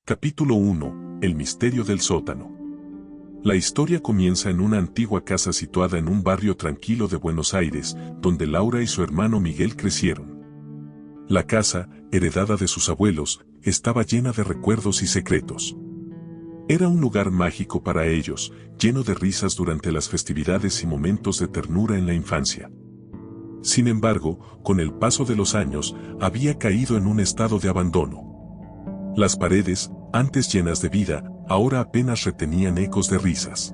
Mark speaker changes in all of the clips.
Speaker 1: Capítulo 1. El misterio del sótano. La historia comienza en una antigua casa situada en un barrio tranquilo de Buenos Aires, donde Laura y su hermano Miguel crecieron. La casa, heredada de sus abuelos, estaba llena de recuerdos y secretos. Era un lugar mágico para ellos, lleno de risas durante las festividades y momentos de ternura en la infancia. Sin embargo, con el paso de los años, había caído en un estado de abandono. Las paredes, antes llenas de vida, ahora apenas retenían ecos de risas.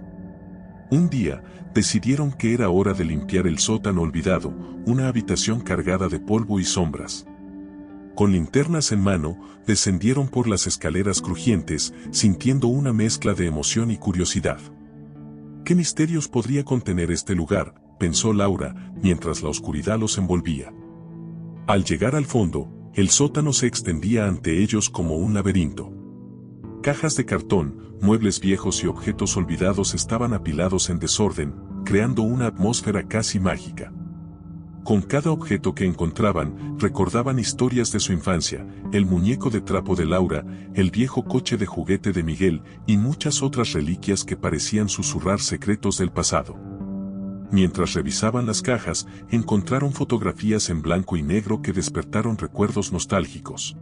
Speaker 1: Un día, decidieron que era hora de limpiar el sótano olvidado, una habitación cargada de polvo y sombras. Con linternas en mano, descendieron por las escaleras crujientes, sintiendo una mezcla de emoción y curiosidad. ¿Qué misterios podría contener este lugar?, pensó Laura, mientras la oscuridad los envolvía. Al llegar al fondo, el sótano se extendía ante ellos como un laberinto. Cajas de cartón, muebles viejos y objetos olvidados estaban apilados en desorden, creando una atmósfera casi mágica. Con cada objeto que encontraban, recordaban historias de su infancia, el muñeco de trapo de Laura, el viejo coche de juguete de Miguel y muchas otras reliquias que parecían susurrar secretos del pasado. Mientras revisaban las cajas, encontraron fotografías en blanco y negro que despertaron recuerdos nostálgicos.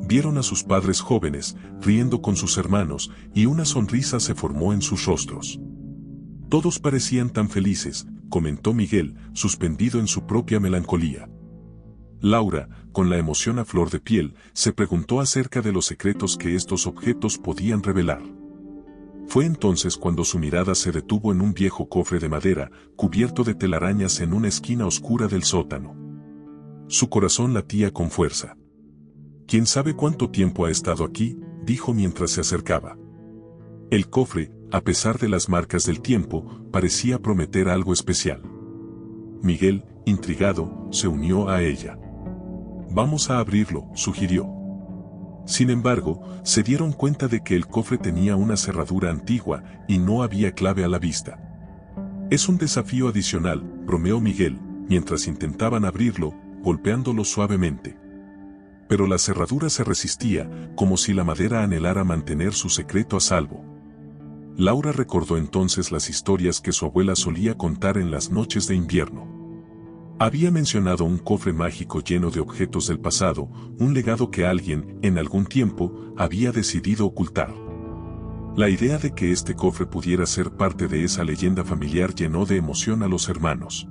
Speaker 1: Vieron a sus padres jóvenes, riendo con sus hermanos, y una sonrisa se formó en sus rostros. Todos parecían tan felices, comentó Miguel, suspendido en su propia melancolía. Laura, con la emoción a flor de piel, se preguntó acerca de los secretos que estos objetos podían revelar. Fue entonces cuando su mirada se detuvo en un viejo cofre de madera, cubierto de telarañas en una esquina oscura del sótano. Su corazón latía con fuerza. «¿Quién sabe cuánto tiempo ha estado aquí?», dijo mientras se acercaba. El cofre, a pesar de las marcas del tiempo, parecía prometer algo especial. Miguel, intrigado, se unió a ella. «Vamos a abrirlo», sugirió. Sin embargo, se dieron cuenta de que el cofre tenía una cerradura antigua y no había clave a la vista. «Es un desafío adicional», bromeó Miguel, mientras intentaban abrirlo, golpeándolo suavemente. Pero la cerradura se resistía, como si la madera anhelara mantener su secreto a salvo. Laura recordó entonces las historias que su abuela solía contar en las noches de invierno. Había mencionado un cofre mágico lleno de objetos del pasado, un legado que alguien, en algún tiempo, había decidido ocultar. La idea de que este cofre pudiera ser parte de esa leyenda familiar llenó de emoción a los hermanos.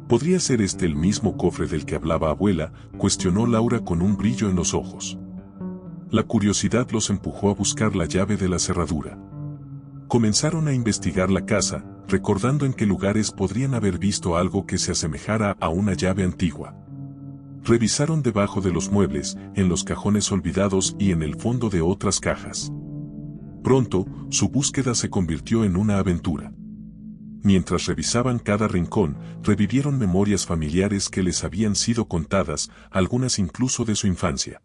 Speaker 1: ¿Podría ser este el mismo cofre del que hablaba abuela?, cuestionó Laura con un brillo en los ojos. La curiosidad los empujó a buscar la llave de la cerradura. Comenzaron a investigar la casa, recordando en qué lugares podrían haber visto algo que se asemejara a una llave antigua. Revisaron debajo de los muebles, en los cajones olvidados y en el fondo de otras cajas. Pronto, su búsqueda se convirtió en una aventura. Mientras revisaban cada rincón, revivieron memorias familiares que les habían sido contadas, algunas incluso de su infancia.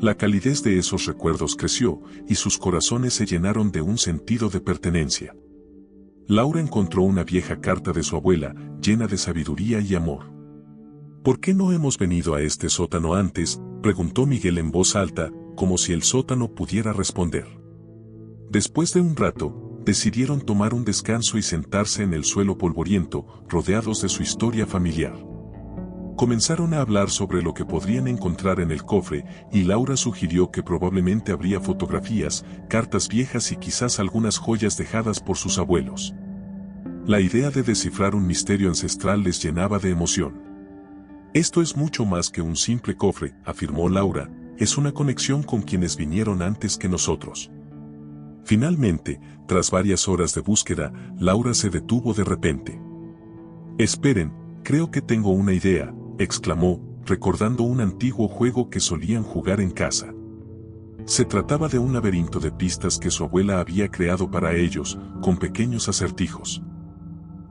Speaker 1: La calidez de esos recuerdos creció, y sus corazones se llenaron de un sentido de pertenencia. Laura encontró una vieja carta de su abuela, llena de sabiduría y amor. «¿Por qué no hemos venido a este sótano antes?», preguntó Miguel en voz alta, como si el sótano pudiera responder. Después de un rato, decidieron tomar un descanso y sentarse en el suelo polvoriento, rodeados de su historia familiar. Comenzaron a hablar sobre lo que podrían encontrar en el cofre, y Laura sugirió que probablemente habría fotografías, cartas viejas y quizás algunas joyas dejadas por sus abuelos. La idea de descifrar un misterio ancestral les llenaba de emoción. «Esto es mucho más que un simple cofre», afirmó Laura, «es una conexión con quienes vinieron antes que nosotros». Finalmente, tras varias horas de búsqueda, Laura se detuvo de repente. «Esperen, creo que tengo una idea», exclamó, recordando un antiguo juego que solían jugar en casa. Se trataba de un laberinto de pistas que su abuela había creado para ellos, con pequeños acertijos.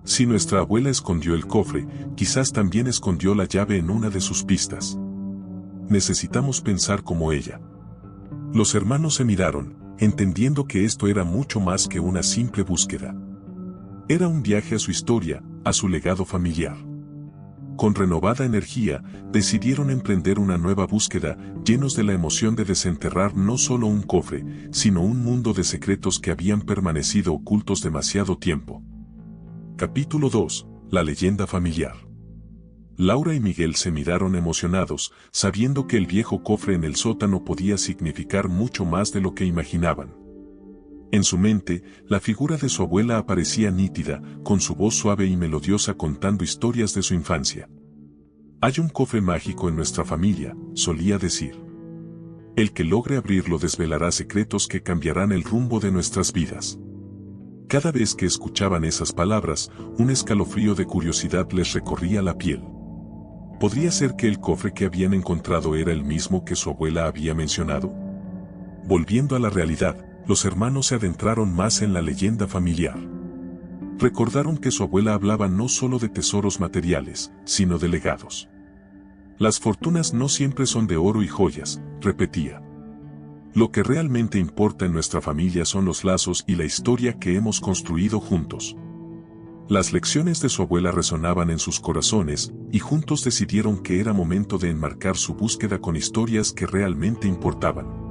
Speaker 1: Si nuestra abuela escondió el cofre, quizás también escondió la llave en una de sus pistas. Necesitamos pensar como ella. Los hermanos se miraron, entendiendo que esto era mucho más que una simple búsqueda. Era un viaje a su historia, a su legado familiar. Con renovada energía, decidieron emprender una nueva búsqueda, llenos de la emoción de desenterrar no solo un cofre, sino un mundo de secretos que habían permanecido ocultos demasiado tiempo. Capítulo 2. La leyenda familiar. Laura y Miguel se miraron emocionados, sabiendo que el viejo cofre en el sótano podía significar mucho más de lo que imaginaban. En su mente, la figura de su abuela aparecía nítida, con su voz suave y melodiosa contando historias de su infancia. Hay un cofre mágico en nuestra familia, solía decir. El que logre abrirlo desvelará secretos que cambiarán el rumbo de nuestras vidas. Cada vez que escuchaban esas palabras, un escalofrío de curiosidad les recorría la piel. ¿Podría ser que el cofre que habían encontrado era el mismo que su abuela había mencionado? Volviendo a la realidad, los hermanos se adentraron más en la leyenda familiar. Recordaron que su abuela hablaba no solo de tesoros materiales, sino de legados. Las fortunas no siempre son de oro y joyas, repetía. Lo que realmente importa en nuestra familia son los lazos y la historia que hemos construido juntos. Las lecciones de su abuela resonaban en sus corazones, y juntos decidieron que era momento de enmarcar su búsqueda con historias que realmente importaban.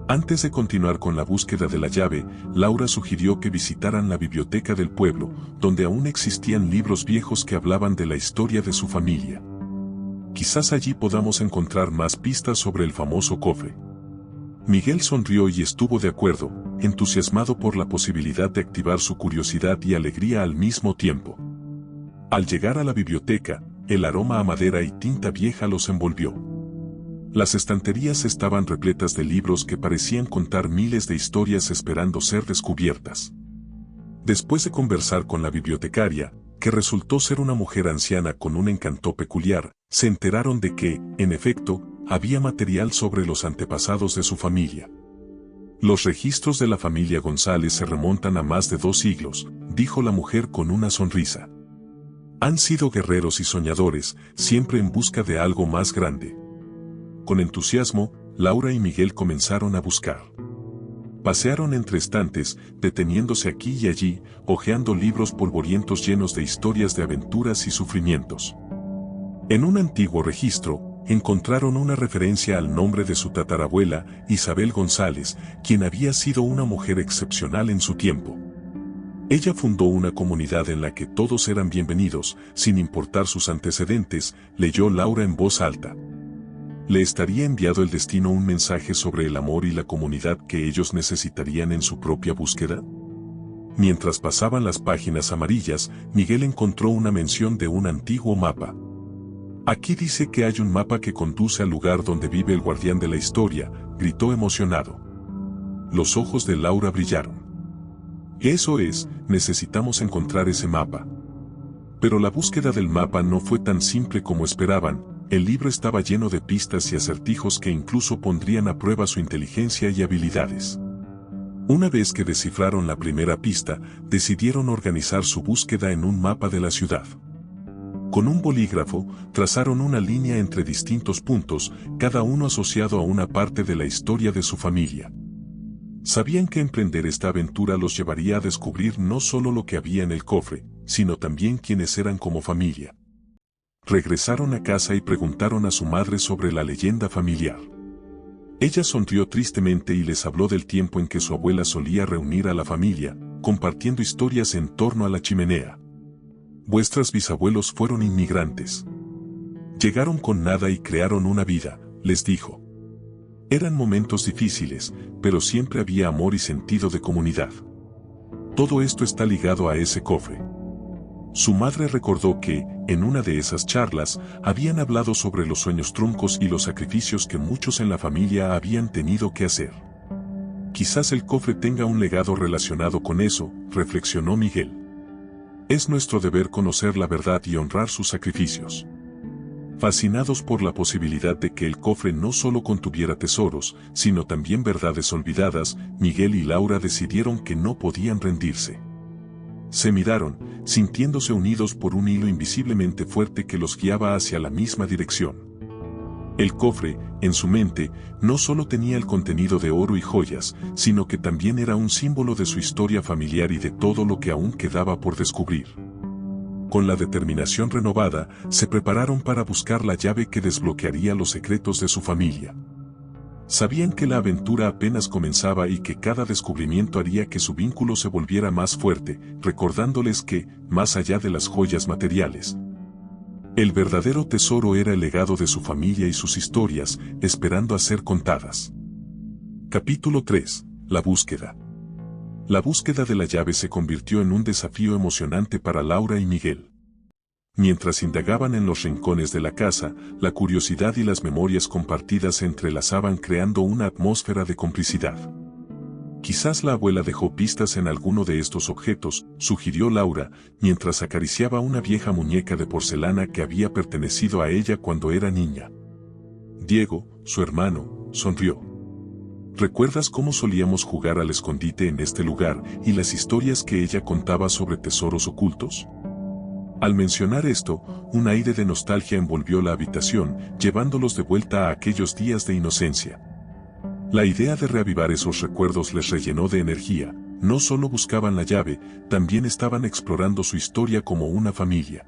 Speaker 1: Antes de continuar con la búsqueda de la llave, Laura sugirió que visitaran la biblioteca del pueblo, donde aún existían libros viejos que hablaban de la historia de su familia. Quizás allí podamos encontrar más pistas sobre el famoso cofre. Miguel sonrió y estuvo de acuerdo, entusiasmado por la posibilidad de activar su curiosidad y alegría al mismo tiempo. Al llegar a la biblioteca, el aroma a madera y tinta vieja los envolvió. Las estanterías estaban repletas de libros que parecían contar miles de historias esperando ser descubiertas. Después de conversar con la bibliotecaria, que resultó ser una mujer anciana con un encanto peculiar, se enteraron de que, en efecto, había material sobre los antepasados de su familia. Los registros de la familia González se remontan a más de 2 siglos, dijo la mujer con una sonrisa. Han sido guerreros y soñadores, siempre en busca de algo más grande. Con entusiasmo, Laura y Miguel comenzaron a buscar. Pasearon entre estantes, deteniéndose aquí y allí, hojeando libros polvorientos llenos de historias de aventuras y sufrimientos. En un antiguo registro, encontraron una referencia al nombre de su tatarabuela, Isabel González, quien había sido una mujer excepcional en su tiempo. Ella fundó una comunidad en la que todos eran bienvenidos, sin importar sus antecedentes, leyó Laura en voz alta. ¿Le estaría enviado el destino un mensaje sobre el amor y la comunidad que ellos necesitarían en su propia búsqueda? Mientras pasaban las páginas amarillas, Miguel encontró una mención de un antiguo mapa. Aquí dice que hay un mapa que conduce al lugar donde vive el guardián de la historia, gritó emocionado. Los ojos de Laura brillaron. Eso es, necesitamos encontrar ese mapa. Pero la búsqueda del mapa no fue tan simple como esperaban. El libro estaba lleno de pistas y acertijos que incluso pondrían a prueba su inteligencia y habilidades. Una vez que descifraron la primera pista, decidieron organizar su búsqueda en un mapa de la ciudad. Con un bolígrafo, trazaron una línea entre distintos puntos, cada uno asociado a una parte de la historia de su familia. Sabían que emprender esta aventura los llevaría a descubrir no solo lo que había en el cofre, sino también quiénes eran como familia. Regresaron a casa y preguntaron a su madre sobre la leyenda familiar. Ella sonrió tristemente y les habló del tiempo en que su abuela solía reunir a la familia, compartiendo historias en torno a la chimenea. Vuestros bisabuelos fueron inmigrantes. Llegaron con nada y crearon una vida, les dijo. Eran momentos difíciles, pero siempre había amor y sentido de comunidad. Todo esto está ligado a ese cofre. Su madre recordó que, en una de esas charlas, habían hablado sobre los sueños truncos y los sacrificios que muchos en la familia habían tenido que hacer. Quizás el cofre tenga un legado relacionado con eso, reflexionó Miguel. Es nuestro deber conocer la verdad y honrar sus sacrificios. Fascinados por la posibilidad de que el cofre no solo contuviera tesoros, sino también verdades olvidadas, Miguel y Laura decidieron que no podían rendirse. Se miraron, sintiéndose unidos por un hilo invisiblemente fuerte que los guiaba hacia la misma dirección. El cofre, en su mente, no solo tenía el contenido de oro y joyas, sino que también era un símbolo de su historia familiar y de todo lo que aún quedaba por descubrir. Con la determinación renovada, se prepararon para buscar la llave que desbloquearía los secretos de su familia. Sabían que la aventura apenas comenzaba y que cada descubrimiento haría que su vínculo se volviera más fuerte, recordándoles que, más allá de las joyas materiales, el verdadero tesoro era el legado de su familia y sus historias, esperando a ser contadas. Capítulo 3. La búsqueda. La búsqueda de la llave se convirtió en un desafío emocionante para Laura y Miguel. Mientras indagaban en los rincones de la casa, la curiosidad y las memorias compartidas se entrelazaban creando una atmósfera de complicidad. Quizás la abuela dejó pistas en alguno de estos objetos, sugirió Laura, mientras acariciaba una vieja muñeca de porcelana que había pertenecido a ella cuando era niña. Diego, su hermano, sonrió. ¿Recuerdas cómo solíamos jugar al escondite en este lugar y las historias que ella contaba sobre tesoros ocultos? Al mencionar esto, un aire de nostalgia envolvió la habitación, llevándolos de vuelta a aquellos días de inocencia. La idea de reavivar esos recuerdos les rellenó de energía. No solo buscaban la llave, también estaban explorando su historia como una familia.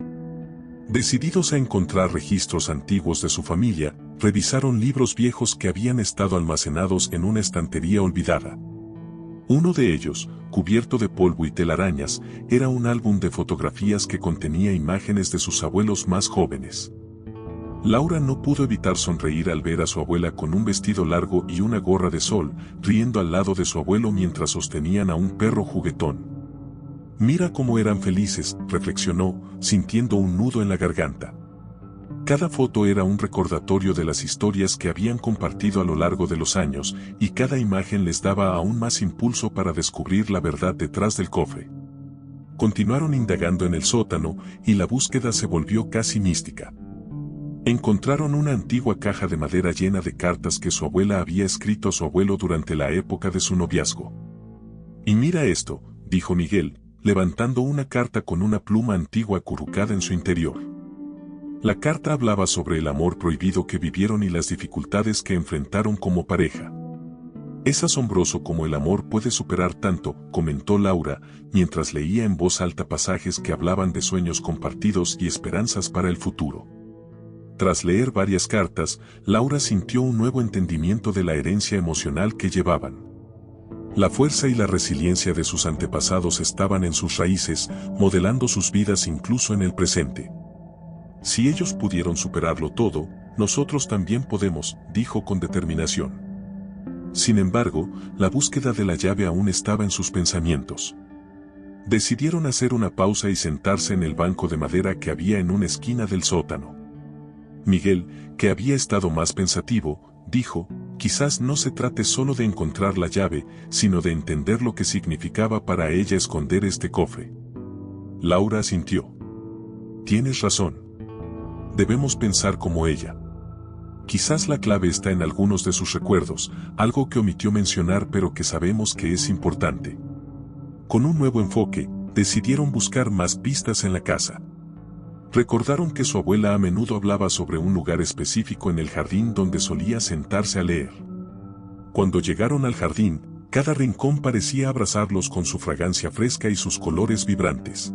Speaker 1: Decididos a encontrar registros antiguos de su familia, revisaron libros viejos que habían estado almacenados en una estantería olvidada. Uno de ellos, cubierto de polvo y telarañas, era un álbum de fotografías que contenía imágenes de sus abuelos más jóvenes. Laura no pudo evitar sonreír al ver a su abuela con un vestido largo y una gorra de sol, riendo al lado de su abuelo mientras sostenían a un perro juguetón. Mira cómo eran felices, reflexionó, sintiendo un nudo en la garganta. Cada foto era un recordatorio de las historias que habían compartido a lo largo de los años, y cada imagen les daba aún más impulso para descubrir la verdad detrás del cofre. Continuaron indagando en el sótano, y la búsqueda se volvió casi mística. Encontraron una antigua caja de madera llena de cartas que su abuela había escrito a su abuelo durante la época de su noviazgo. Y mira esto, dijo Miguel, levantando una carta con una pluma antigua acurrucada en su interior. La carta hablaba sobre el amor prohibido que vivieron y las dificultades que enfrentaron como pareja. Es asombroso cómo el amor puede superar tanto, comentó Laura, mientras leía en voz alta pasajes que hablaban de sueños compartidos y esperanzas para el futuro. Tras leer varias cartas, Laura sintió un nuevo entendimiento de la herencia emocional que llevaban. La fuerza y la resiliencia de sus antepasados estaban en sus raíces, modelando sus vidas incluso en el presente. Si ellos pudieron superarlo todo, nosotros también podemos, dijo con determinación. Sin embargo, la búsqueda de la llave aún estaba en sus pensamientos. Decidieron hacer una pausa y sentarse en el banco de madera que había en una esquina del sótano. Miguel, que había estado más pensativo, dijo, quizás no se trate solo de encontrar la llave, sino de entender lo que significaba para ella esconder este cofre. Laura asintió. Tienes razón. Debemos pensar como ella. Quizás la clave está en algunos de sus recuerdos, algo que omitió mencionar pero que sabemos que es importante. Con un nuevo enfoque, decidieron buscar más pistas en la casa. Recordaron que su abuela a menudo hablaba sobre un lugar específico en el jardín donde solía sentarse a leer. Cuando llegaron al jardín, cada rincón parecía abrazarlos con su fragancia fresca y sus colores vibrantes.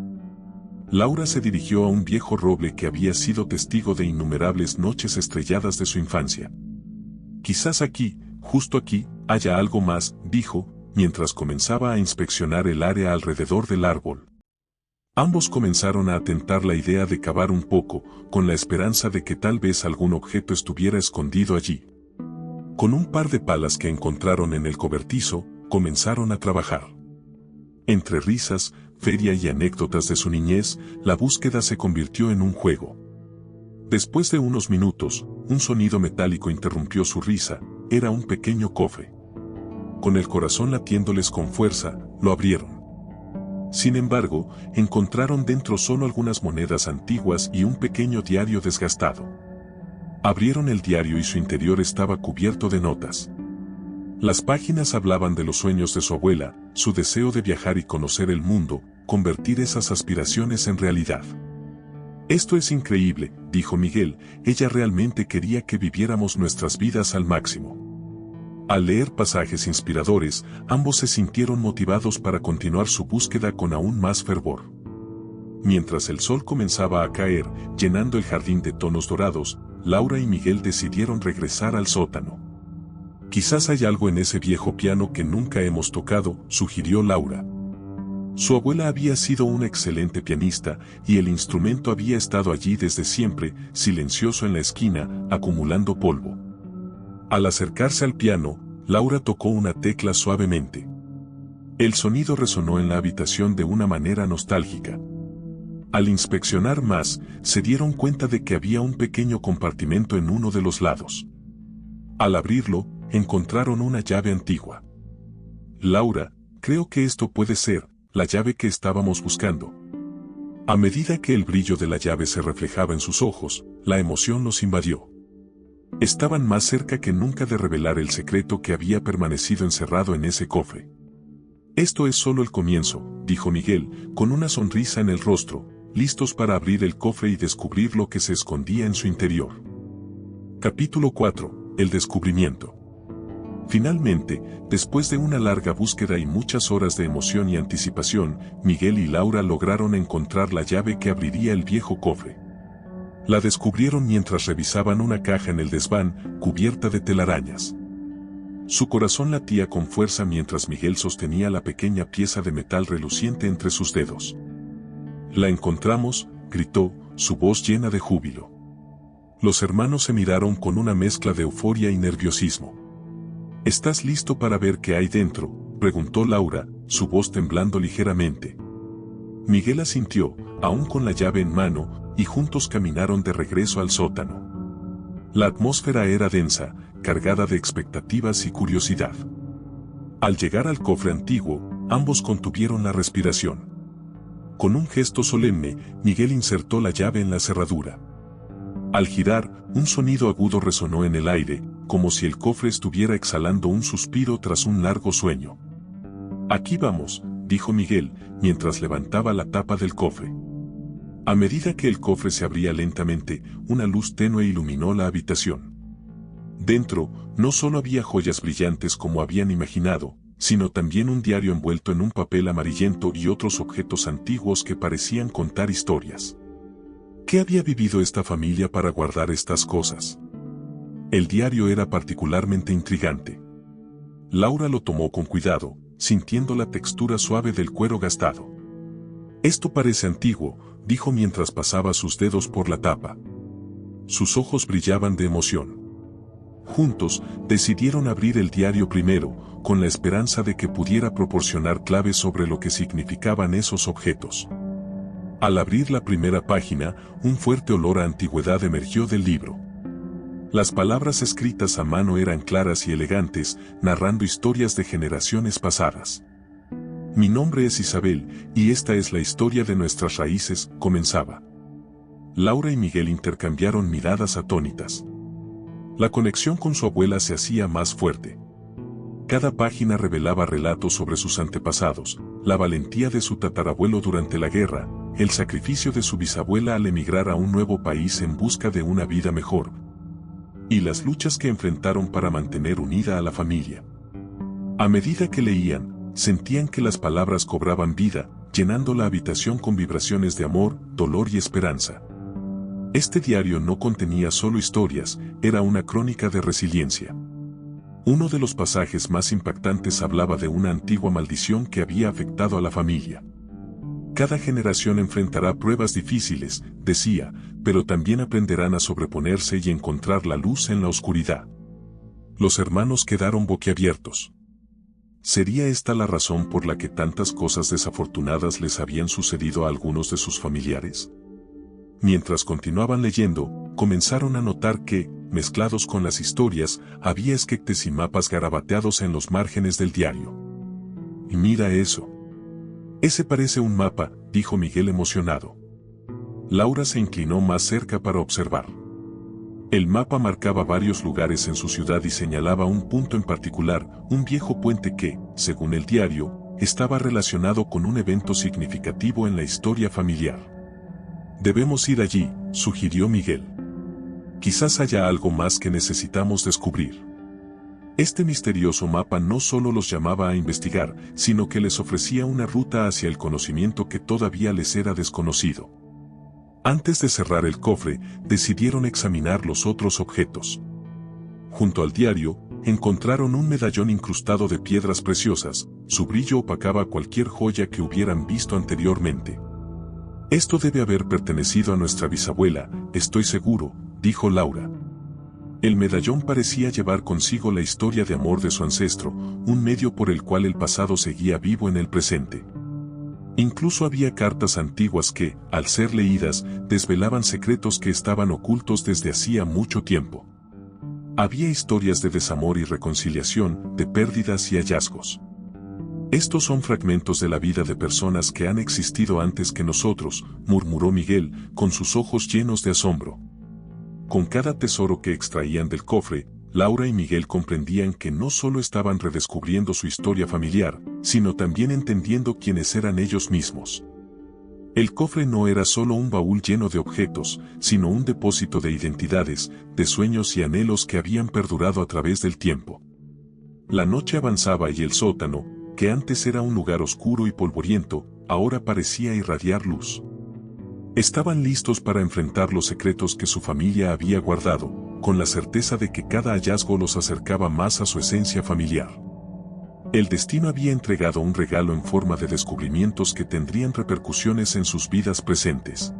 Speaker 1: Laura se dirigió a un viejo roble que había sido testigo de innumerables noches estrelladas de su infancia. Quizás aquí, justo aquí, haya algo más, dijo, mientras comenzaba a inspeccionar el área alrededor del árbol. Ambos comenzaron a atentar la idea de cavar un poco, con la esperanza de que tal vez algún objeto estuviera escondido allí. Con un par de palas que encontraron en el cobertizo, comenzaron a trabajar. Entre risas, feria y anécdotas de su niñez, la búsqueda se convirtió en un juego. Después de unos minutos, un sonido metálico interrumpió su risa, era un pequeño cofre. Con el corazón latiéndoles con fuerza, lo abrieron. Sin embargo, encontraron dentro solo algunas monedas antiguas y un pequeño diario desgastado. Abrieron el diario y su interior estaba cubierto de notas. Las páginas hablaban de los sueños de su abuela, su deseo de viajar y conocer el mundo, convertir esas aspiraciones en realidad. Esto es increíble, dijo Miguel, ella realmente quería que viviéramos nuestras vidas al máximo. Al leer pasajes inspiradores, ambos se sintieron motivados para continuar su búsqueda con aún más fervor. Mientras el sol comenzaba a caer, llenando el jardín de tonos dorados, Laura y Miguel decidieron regresar al sótano. Quizás hay algo en ese viejo piano que nunca hemos tocado, sugirió Laura. Su abuela había sido una excelente pianista y el instrumento había estado allí desde siempre, silencioso en la esquina, acumulando polvo. Al acercarse al piano, Laura tocó una tecla suavemente. El sonido resonó en la habitación de una manera nostálgica. Al inspeccionar más, se dieron cuenta de que había un pequeño compartimento en uno de los lados. Al abrirlo, encontraron una llave antigua. Laura, creo que esto puede ser la llave que estábamos buscando. A medida que el brillo de la llave se reflejaba en sus ojos, la emoción los invadió. Estaban más cerca que nunca de revelar el secreto que había permanecido encerrado en ese cofre. Esto es solo el comienzo, dijo Miguel, con una sonrisa en el rostro, listos para abrir el cofre y descubrir lo que se escondía en su interior. Capítulo 4. El descubrimiento. Finalmente, después de una larga búsqueda y muchas horas de emoción y anticipación, Miguel y Laura lograron encontrar la llave que abriría el viejo cofre. La descubrieron mientras revisaban una caja en el desván, cubierta de telarañas. Su corazón latía con fuerza mientras Miguel sostenía la pequeña pieza de metal reluciente entre sus dedos. «La encontramos», gritó, su voz llena de júbilo. Los hermanos se miraron con una mezcla de euforia y nerviosismo. «¿Estás listo para ver qué hay dentro?», preguntó Laura, su voz temblando ligeramente. Miguel asintió, aún con la llave en mano, y juntos caminaron de regreso al sótano. La atmósfera era densa, cargada de expectativas y curiosidad. Al llegar al cofre antiguo, ambos contuvieron la respiración. Con un gesto solemne, Miguel insertó la llave en la cerradura. Al girar, un sonido agudo resonó en el aire, como si el cofre estuviera exhalando un suspiro tras un largo sueño. «Aquí vamos», dijo Miguel, mientras levantaba la tapa del cofre. A medida que el cofre se abría lentamente, una luz tenue iluminó la habitación. Dentro, no solo había joyas brillantes como habían imaginado, sino también un diario envuelto en un papel amarillento y otros objetos antiguos que parecían contar historias. ¿Qué había vivido esta familia para guardar estas cosas? El diario era particularmente intrigante. Laura lo tomó con cuidado, sintiendo la textura suave del cuero gastado. «Esto parece antiguo», dijo mientras pasaba sus dedos por la tapa. Sus ojos brillaban de emoción. Juntos, decidieron abrir el diario primero, con la esperanza de que pudiera proporcionar claves sobre lo que significaban esos objetos. Al abrir la primera página, un fuerte olor a antigüedad emergió del libro. Las palabras escritas a mano eran claras y elegantes, narrando historias de generaciones pasadas. «Mi nombre es Isabel, y esta es la historia de nuestras raíces», comenzaba. Laura y Miguel intercambiaron miradas atónitas. La conexión con su abuela se hacía más fuerte. Cada página revelaba relatos sobre sus antepasados, la valentía de su tatarabuelo durante la guerra, el sacrificio de su bisabuela al emigrar a un nuevo país en busca de una vida mejor, y las luchas que enfrentaron para mantener unida a la familia. A medida que leían, sentían que las palabras cobraban vida, llenando la habitación con vibraciones de amor, dolor y esperanza. Este diario no contenía solo historias, era una crónica de resiliencia. Uno de los pasajes más impactantes hablaba de una antigua maldición que había afectado a la familia. Cada generación enfrentará pruebas difíciles, decía, pero también aprenderán a sobreponerse y encontrar la luz en la oscuridad. Los hermanos quedaron boquiabiertos. ¿Sería esta la razón por la que tantas cosas desafortunadas les habían sucedido a algunos de sus familiares? Mientras continuaban leyendo, comenzaron a notar que, mezclados con las historias, había esquetes y mapas garabateados en los márgenes del diario. «Y mira eso. Ese parece un mapa», dijo Miguel emocionado. Laura se inclinó más cerca para observar. El mapa marcaba varios lugares en su ciudad y señalaba un punto en particular, un viejo puente que, según el diario, estaba relacionado con un evento significativo en la historia familiar. «Debemos ir allí», sugirió Miguel. «Quizás haya algo más que necesitamos descubrir». Este misterioso mapa no solo los llamaba a investigar, sino que les ofrecía una ruta hacia el conocimiento que todavía les era desconocido. Antes de cerrar el cofre, decidieron examinar los otros objetos. Junto al diario, encontraron un medallón incrustado de piedras preciosas, su brillo opacaba cualquier joya que hubieran visto anteriormente. Esto debe haber pertenecido a nuestra bisabuela, estoy seguro, dijo Laura. El medallón parecía llevar consigo la historia de amor de su ancestro, un medio por el cual el pasado seguía vivo en el presente. Incluso había cartas antiguas que, al ser leídas, desvelaban secretos que estaban ocultos desde hacía mucho tiempo. Había historias de desamor y reconciliación, de pérdidas y hallazgos. Estos son fragmentos de la vida de personas que han existido antes que nosotros, murmuró Miguel, con sus ojos llenos de asombro. Con cada tesoro que extraían del cofre, Laura y Miguel comprendían que no solo estaban redescubriendo su historia familiar, sino también entendiendo quiénes eran ellos mismos. El cofre no era solo un baúl lleno de objetos, sino un depósito de identidades, de sueños y anhelos que habían perdurado a través del tiempo. La noche avanzaba y el sótano, que antes era un lugar oscuro y polvoriento, ahora parecía irradiar luz. Estaban listos para enfrentar los secretos que su familia había guardado, con la certeza de que cada hallazgo los acercaba más a su esencia familiar. El destino había entregado un regalo en forma de descubrimientos que tendrían repercusiones en sus vidas presentes.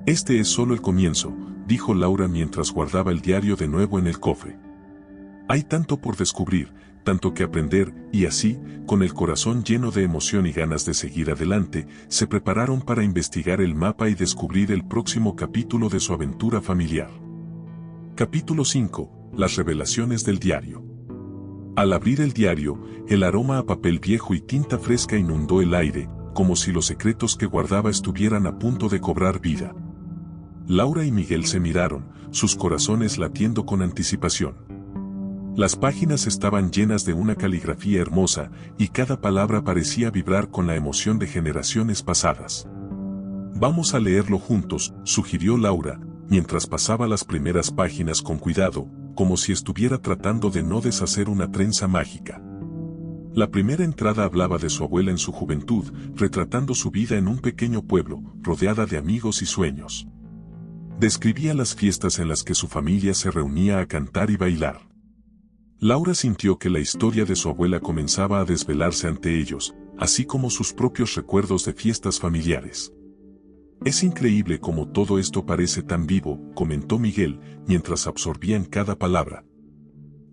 Speaker 1: Este es solo el comienzo, dijo Laura mientras guardaba el diario de nuevo en el cofre. Hay tanto por descubrir, tanto que aprender, y así, con el corazón lleno de emoción y ganas de seguir adelante, se prepararon para investigar el mapa y descubrir el próximo capítulo de su aventura familiar. Capítulo 5. Las revelaciones del diario. Al abrir el diario, el aroma a papel viejo y tinta fresca inundó el aire, como si los secretos que guardaba estuvieran a punto de cobrar vida. Laura y Miguel se miraron, sus corazones latiendo con anticipación. Las páginas estaban llenas de una caligrafía hermosa, y cada palabra parecía vibrar con la emoción de generaciones pasadas. Vamos a leerlo juntos, sugirió Laura, mientras pasaba las primeras páginas con cuidado, como si estuviera tratando de no deshacer una trenza mágica. La primera entrada hablaba de su abuela en su juventud, retratando su vida en un pequeño pueblo, rodeada de amigos y sueños. Describía las fiestas en las que su familia se reunía a cantar y bailar. Laura sintió que la historia de su abuela comenzaba a desvelarse ante ellos, así como sus propios recuerdos de fiestas familiares. Es increíble cómo todo esto parece tan vivo, comentó Miguel, mientras absorbían cada palabra.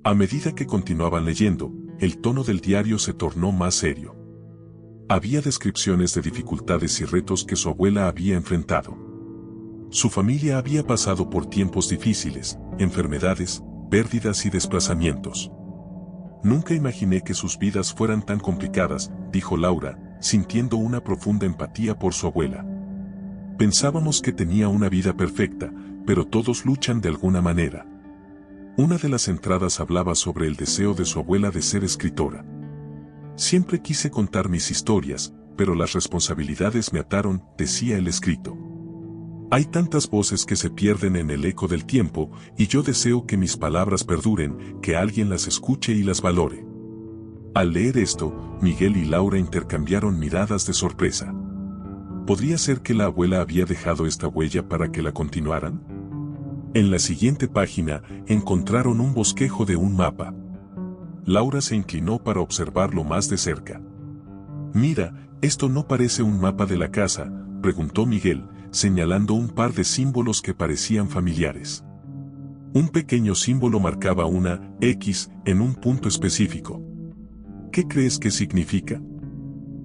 Speaker 1: A medida que continuaban leyendo, el tono del diario se tornó más serio. Había descripciones de dificultades y retos que su abuela había enfrentado. Su familia había pasado por tiempos difíciles, enfermedades, pérdidas y desplazamientos. Nunca imaginé que sus vidas fueran tan complicadas, dijo Laura, sintiendo una profunda empatía por su abuela. Pensábamos que tenía una vida perfecta, pero todos luchan de alguna manera. Una de las entradas hablaba sobre el deseo de su abuela de ser escritora. Siempre quise contar mis historias, pero las responsabilidades me ataron, decía el escrito. Hay tantas voces que se pierden en el eco del tiempo, y yo deseo que mis palabras perduren, que alguien las escuche y las valore. Al leer esto, Miguel y Laura intercambiaron miradas de sorpresa. ¿Podría ser que la abuela había dejado esta huella para que la continuaran? En la siguiente página, encontraron un bosquejo de un mapa. Laura se inclinó para observarlo más de cerca. Mira, esto no parece un mapa de la casa, preguntó Miguel, señalando un par de símbolos que parecían familiares. Un pequeño símbolo marcaba una X en un punto específico. ¿Qué crees que significa?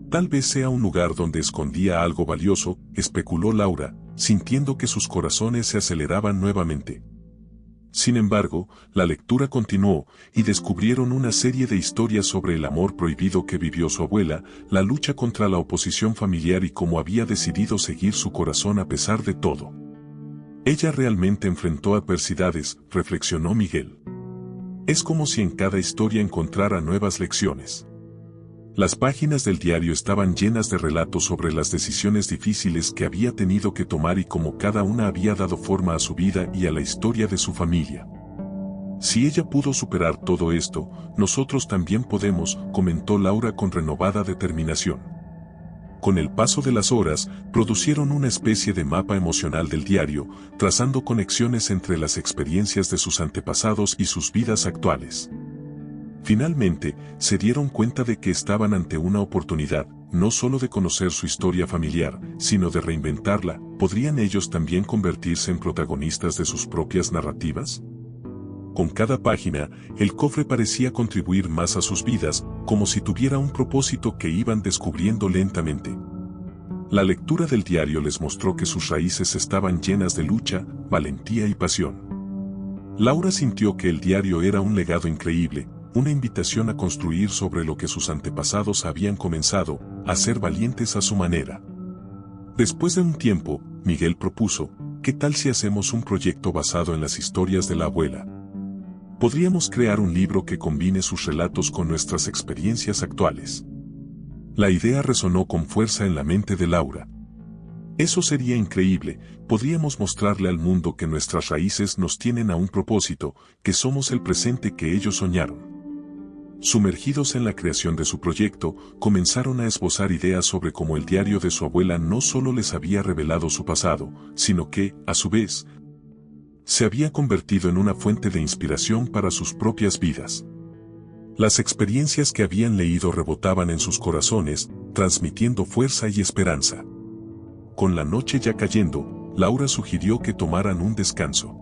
Speaker 1: Tal vez sea un lugar donde escondía algo valioso, especuló Laura, sintiendo que sus corazones se aceleraban nuevamente. Sin embargo, la lectura continuó, y descubrieron una serie de historias sobre el amor prohibido que vivió su abuela, la lucha contra la oposición familiar y cómo había decidido seguir su corazón a pesar de todo. Ella realmente enfrentó adversidades, reflexionó Miguel. Es como si en cada historia encontrara nuevas lecciones. Las páginas del diario estaban llenas de relatos sobre las decisiones difíciles que había tenido que tomar y cómo cada una había dado forma a su vida y a la historia de su familia. Si ella pudo superar todo esto, nosotros también podemos, comentó Laura con renovada determinación. Con el paso de las horas, producieron una especie de mapa emocional del diario, trazando conexiones entre las experiencias de sus antepasados y sus vidas actuales. Finalmente, se dieron cuenta de que estaban ante una oportunidad, no solo de conocer su historia familiar, sino de reinventarla. ¿Podrían ellos también convertirse en protagonistas de sus propias narrativas? Con cada página, el cofre parecía contribuir más a sus vidas, como si tuviera un propósito que iban descubriendo lentamente. La lectura del diario les mostró que sus raíces estaban llenas de lucha, valentía y pasión. Laura sintió que el diario era un legado increíble, una invitación a construir sobre lo que sus antepasados habían comenzado, a ser valientes a su manera. Después de un tiempo, Miguel propuso, ¿qué tal si hacemos un proyecto basado en las historias de la abuela? Podríamos crear un libro que combine sus relatos con nuestras experiencias actuales. La idea resonó con fuerza en la mente de Laura. Eso sería increíble, podríamos mostrarle al mundo que nuestras raíces nos tienen a un propósito, que somos el presente que ellos soñaron. Sumergidos en la creación de su proyecto, comenzaron a esbozar ideas sobre cómo el diario de su abuela no solo les había revelado su pasado, sino que, a su vez, se había convertido en una fuente de inspiración para sus propias vidas. Las experiencias que habían leído rebotaban en sus corazones, transmitiendo fuerza y esperanza. Con la noche ya cayendo, Laura sugirió que tomaran un descanso.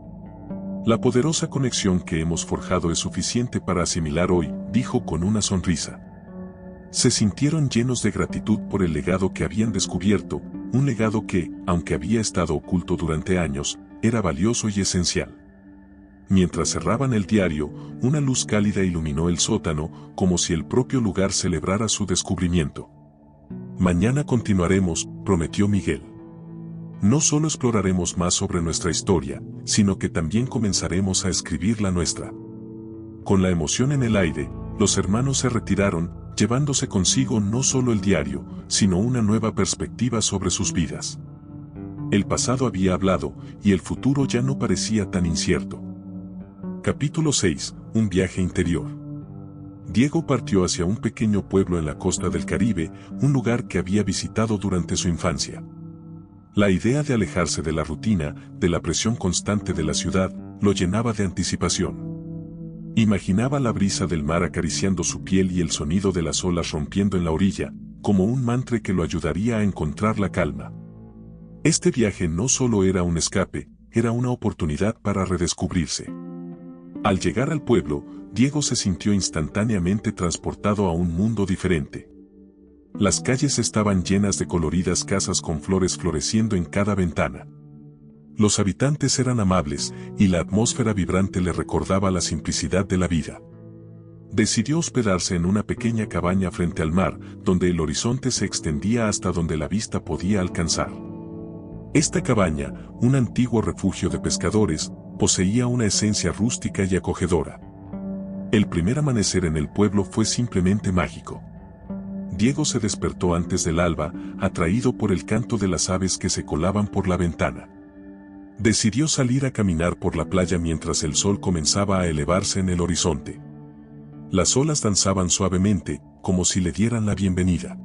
Speaker 1: La poderosa conexión que hemos forjado es suficiente para asimilar hoy, dijo con una sonrisa. Se sintieron llenos de gratitud por el legado que habían descubierto, un legado que, aunque había estado oculto durante años, era valioso y esencial. Mientras cerraban el diario, una luz cálida iluminó el sótano, como si el propio lugar celebrara su descubrimiento. Mañana continuaremos, prometió Miguel. No solo exploraremos más sobre nuestra historia, sino que también comenzaremos a escribir la nuestra. Con la emoción en el aire, los hermanos se retiraron, llevándose consigo no solo el diario, sino una nueva perspectiva sobre sus vidas. El pasado había hablado, y el futuro ya no parecía tan incierto. Capítulo 6. Un viaje interior. Diego partió hacia un pequeño pueblo en la costa del Caribe, un lugar que había visitado durante su infancia. La idea de alejarse de la rutina, de la presión constante de la ciudad, lo llenaba de anticipación. Imaginaba la brisa del mar acariciando su piel y el sonido de las olas rompiendo en la orilla, como un mantra que lo ayudaría a encontrar la calma. Este viaje no solo era un escape, era una oportunidad para redescubrirse. Al llegar al pueblo, Diego se sintió instantáneamente transportado a un mundo diferente. Las calles estaban llenas de coloridas casas con flores floreciendo en cada ventana. Los habitantes eran amables, y la atmósfera vibrante le recordaba la simplicidad de la vida. Decidió hospedarse en una pequeña cabaña frente al mar, donde el horizonte se extendía hasta donde la vista podía alcanzar. Esta cabaña, un antiguo refugio de pescadores, poseía una esencia rústica y acogedora. El primer amanecer en el pueblo fue simplemente mágico. Diego se despertó antes del alba, atraído por el canto de las aves que se colaban por la ventana. Decidió salir a caminar por la playa mientras el sol comenzaba a elevarse en el horizonte. Las olas danzaban suavemente, como si le dieran la bienvenida.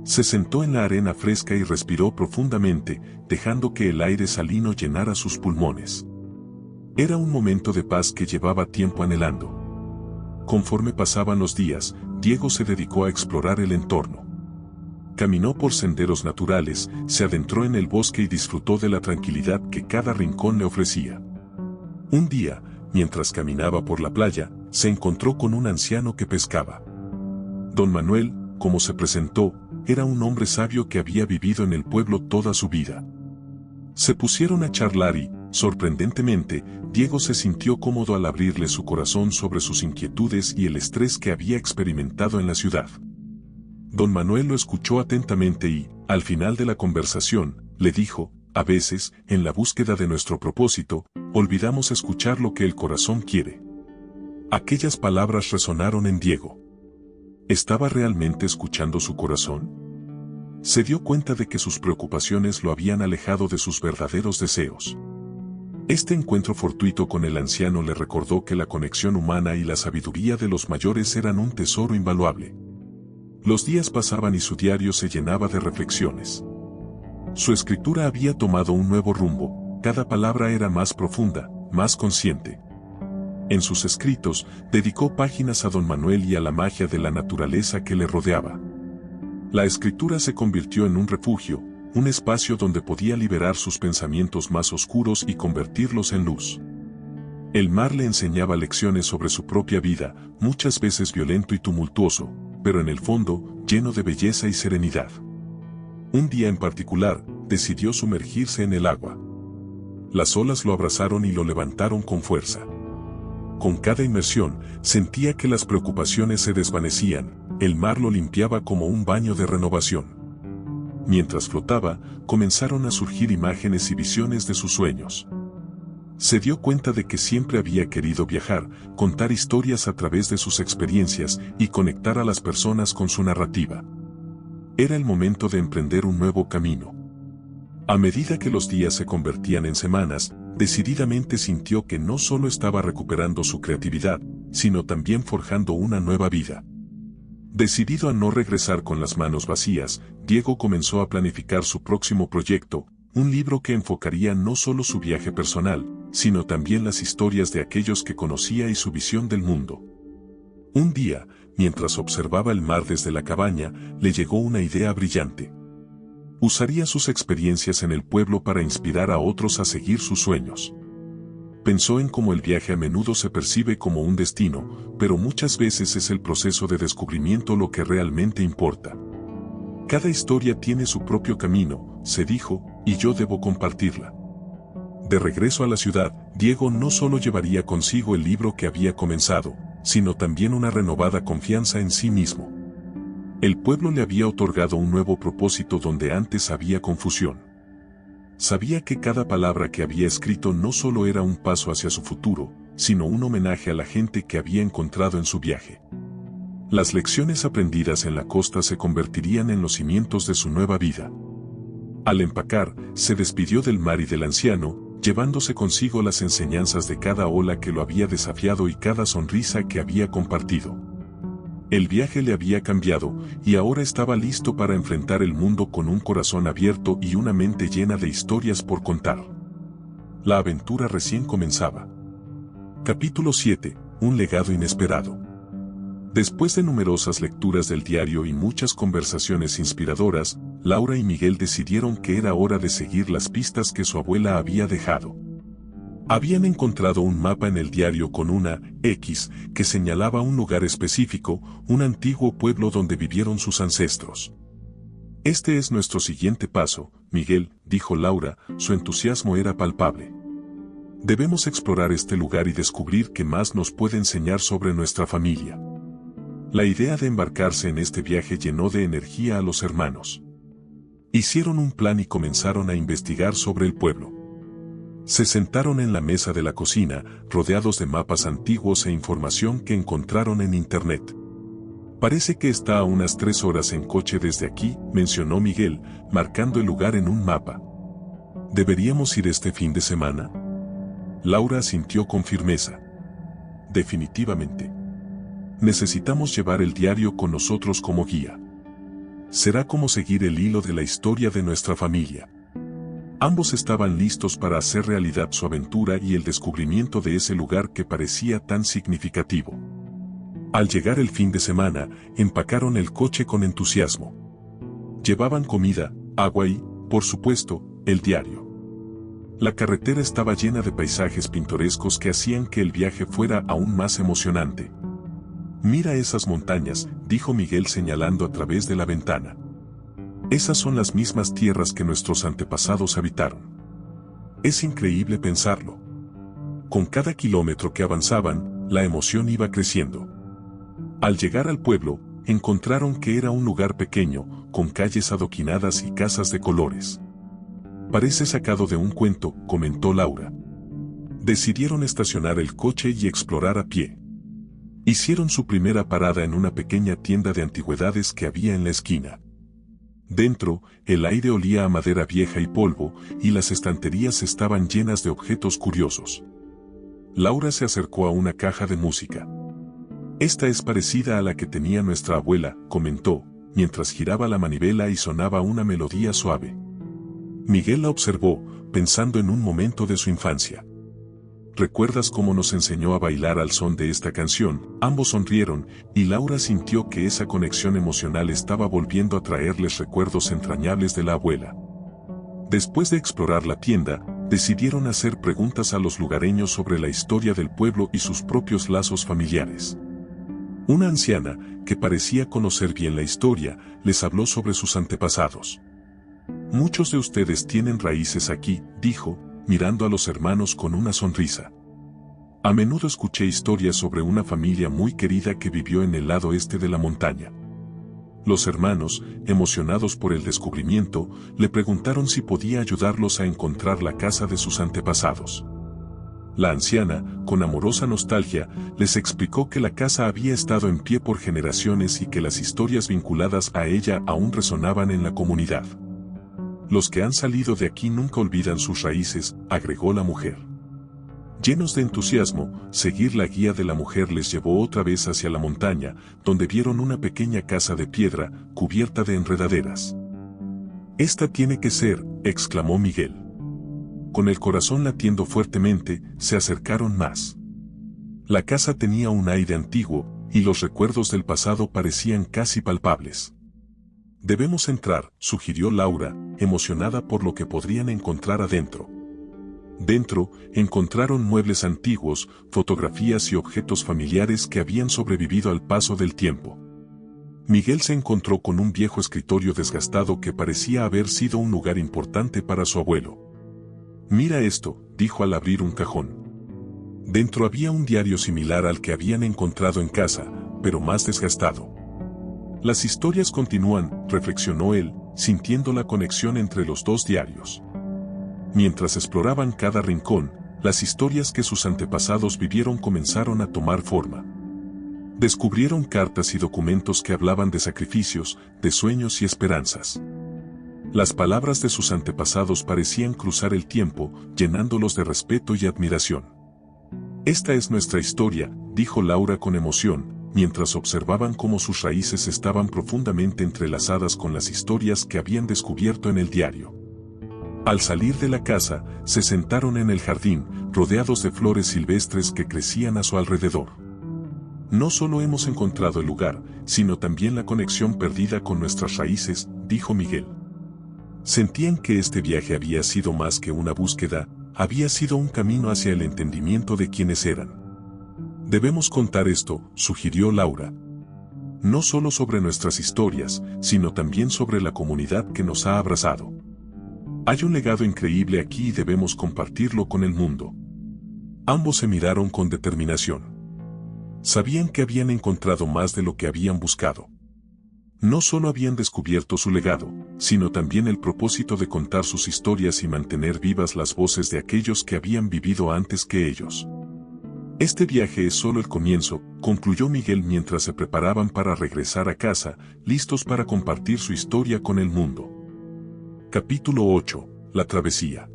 Speaker 1: Se sentó en la arena fresca y respiró profundamente, dejando que el aire salino llenara sus pulmones. Era un momento de paz que llevaba tiempo anhelando. Conforme pasaban los días, Diego se dedicó a explorar el entorno. Caminó por senderos naturales, se adentró en el bosque y disfrutó de la tranquilidad que cada rincón le ofrecía. Un día, mientras caminaba por la playa, se encontró con un anciano que pescaba. Don Manuel, como se presentó, era un hombre sabio que había vivido en el pueblo toda su vida. Se pusieron a charlar y, sorprendentemente, Diego se sintió cómodo al abrirle su corazón sobre sus inquietudes y el estrés que había experimentado en la ciudad. Don Manuel lo escuchó atentamente y, al final de la conversación, le dijo, a veces, en la búsqueda de nuestro propósito, olvidamos escuchar lo que el corazón quiere. Aquellas palabras resonaron en Diego. ¿Estaba realmente escuchando su corazón? Se dio cuenta de que sus preocupaciones lo habían alejado de sus verdaderos deseos. Este encuentro fortuito con el anciano le recordó que la conexión humana y la sabiduría de los mayores eran un tesoro invaluable. Los días pasaban y su diario se llenaba de reflexiones. Su escritura había tomado un nuevo rumbo, cada palabra era más profunda, más consciente. En sus escritos, dedicó páginas a don Manuel y a la magia de la naturaleza que le rodeaba. La escritura se convirtió en un refugio, un espacio donde podía liberar sus pensamientos más oscuros y convertirlos en luz. El mar le enseñaba lecciones sobre su propia vida, muchas veces violento y tumultuoso, pero en el fondo, lleno de belleza y serenidad. Un día en particular, decidió sumergirse en el agua. Las olas lo abrazaron y lo levantaron con fuerza. Con cada inmersión, sentía que las preocupaciones se desvanecían, el mar lo limpiaba como un baño de renovación. Mientras flotaba, comenzaron a surgir imágenes y visiones de sus sueños. Se dio cuenta de que siempre había querido viajar, contar historias a través de sus experiencias y conectar a las personas con su narrativa. Era el momento de emprender un nuevo camino. A medida que los días se convertían en semanas, decididamente sintió que no solo estaba recuperando su creatividad, sino también forjando una nueva vida. Decidido a no regresar con las manos vacías, Diego comenzó a planificar su próximo proyecto, un libro que enfocaría no solo su viaje personal, sino también las historias de aquellos que conocía y su visión del mundo. Un día, mientras observaba el mar desde la cabaña, le llegó una idea brillante. Usaría sus experiencias en el pueblo para inspirar a otros a seguir sus sueños. Pensó en cómo el viaje a menudo se percibe como un destino, pero muchas veces es el proceso de descubrimiento lo que realmente importa. Cada historia tiene su propio camino, se dijo, y yo debo compartirla. De regreso a la ciudad, Diego no solo llevaría consigo el libro que había comenzado, sino también una renovada confianza en sí mismo. El pueblo le había otorgado un nuevo propósito donde antes había confusión. Sabía que cada palabra que había escrito no solo era un paso hacia su futuro, sino un homenaje a la gente que había encontrado en su viaje. Las lecciones aprendidas en la costa se convertirían en los cimientos de su nueva vida. Al empacar, se despidió del mar y del anciano, llevándose consigo las enseñanzas de cada ola que lo había desafiado y cada sonrisa que había compartido. El viaje le había cambiado, y ahora estaba listo para enfrentar el mundo con un corazón abierto y una mente llena de historias por contar. La aventura recién comenzaba. Capítulo 7. Un legado inesperado. Después de numerosas lecturas del diario y muchas conversaciones inspiradoras, Laura y Miguel decidieron que era hora de seguir las pistas que su abuela había dejado. Habían encontrado un mapa en el diario con una X que señalaba un lugar específico, un antiguo pueblo donde vivieron sus ancestros. Este es nuestro siguiente paso, Miguel, dijo Laura, su entusiasmo era palpable. Debemos explorar este lugar y descubrir qué más nos puede enseñar sobre nuestra familia. La idea de embarcarse en este viaje llenó de energía a los hermanos. Hicieron un plan y comenzaron a investigar sobre el pueblo. Se sentaron en la mesa de la cocina, rodeados de mapas antiguos e información que encontraron en internet. Parece que está a unas 3 horas en coche desde aquí, mencionó Miguel, marcando el lugar en un mapa. ¿Deberíamos ir este fin de semana? Laura asintió con firmeza. Definitivamente. Necesitamos llevar el diario con nosotros como guía. Será como seguir el hilo de la historia de nuestra familia. Ambos estaban listos para hacer realidad su aventura y el descubrimiento de ese lugar que parecía tan significativo. Al llegar el fin de semana, empacaron el coche con entusiasmo. Llevaban comida, agua y, por supuesto, el diario. La carretera estaba llena de paisajes pintorescos que hacían que el viaje fuera aún más emocionante. Mira esas montañas, dijo Miguel señalando a través de la ventana. Esas son las mismas tierras que nuestros antepasados habitaron. Es increíble pensarlo. Con cada kilómetro que avanzaban, la emoción iba creciendo. Al llegar al pueblo, encontraron que era un lugar pequeño, con calles adoquinadas y casas de colores. Parece sacado de un cuento, comentó Laura. Decidieron estacionar el coche y explorar a pie. Hicieron su primera parada en una pequeña tienda de antigüedades que había en la esquina. Dentro, el aire olía a madera vieja y polvo, y las estanterías estaban llenas de objetos curiosos. Laura se acercó a una caja de música. «Esta es parecida a la que tenía nuestra abuela», comentó, mientras giraba la manivela y sonaba una melodía suave. Miguel la observó, pensando en un momento de su infancia. «¿Recuerdas cómo nos enseñó a bailar al son de esta canción?». Ambos sonrieron, y Laura sintió que esa conexión emocional estaba volviendo a traerles recuerdos entrañables de la abuela. Después de explorar la tienda, decidieron hacer preguntas a los lugareños sobre la historia del pueblo y sus propios lazos familiares. Una anciana, que parecía conocer bien la historia, les habló sobre sus antepasados. «Muchos de ustedes tienen raíces aquí», dijo, mirando a los hermanos con una sonrisa. «A menudo escuché historias sobre una familia muy querida que vivió en el lado este de la montaña». Los hermanos, emocionados por el descubrimiento, le preguntaron si podía ayudarlos a encontrar la casa de sus antepasados. La anciana, con amorosa nostalgia, les explicó que la casa había estado en pie por generaciones y que las historias vinculadas a ella aún resonaban en la comunidad. «Los que han salido de aquí nunca olvidan sus raíces», agregó la mujer. Llenos de entusiasmo, seguir la guía de la mujer les llevó otra vez hacia la montaña, donde vieron una pequeña casa de piedra, cubierta de enredaderas. «Esta tiene que ser», exclamó Miguel. Con el corazón latiendo fuertemente, se acercaron más. La casa tenía un aire antiguo, y los recuerdos del pasado parecían casi palpables. «Debemos entrar», sugirió Laura, emocionada por lo que podrían encontrar adentro. Dentro, encontraron muebles antiguos, fotografías y objetos familiares que habían sobrevivido al paso del tiempo. Miguel se encontró con un viejo escritorio desgastado que parecía haber sido un lugar importante para su abuelo. «Mira esto», dijo al abrir un cajón. Dentro había un diario similar al que habían encontrado en casa, pero más desgastado. «Las historias continúan», reflexionó él, sintiendo la conexión entre los dos diarios. Mientras exploraban cada rincón, las historias que sus antepasados vivieron comenzaron a tomar forma. Descubrieron cartas y documentos que hablaban de sacrificios, de sueños y esperanzas. Las palabras de sus antepasados parecían cruzar el tiempo, llenándolos de respeto y admiración. «Esta es nuestra historia», dijo Laura con emoción, mientras observaban cómo sus raíces estaban profundamente entrelazadas con las historias que habían descubierto en el diario. Al salir de la casa, se sentaron en el jardín, rodeados de flores silvestres que crecían a su alrededor. «No solo hemos encontrado el lugar, sino también la conexión perdida con nuestras raíces», dijo Miguel. Sentían que este viaje había sido más que una búsqueda, había sido un camino hacia el entendimiento de quiénes eran. «Debemos contar esto», sugirió Laura. «No solo sobre nuestras historias, sino también sobre la comunidad que nos ha abrazado. Hay un legado increíble aquí y debemos compartirlo con el mundo». Ambos se miraron con determinación. Sabían que habían encontrado más de lo que habían buscado. No solo habían descubierto su legado, sino también el propósito de contar sus historias y mantener vivas las voces de aquellos que habían vivido antes que ellos. «Este viaje es solo el comienzo», concluyó Miguel mientras se preparaban para regresar a casa, listos para compartir su historia con el mundo. Capítulo 8. La travesía.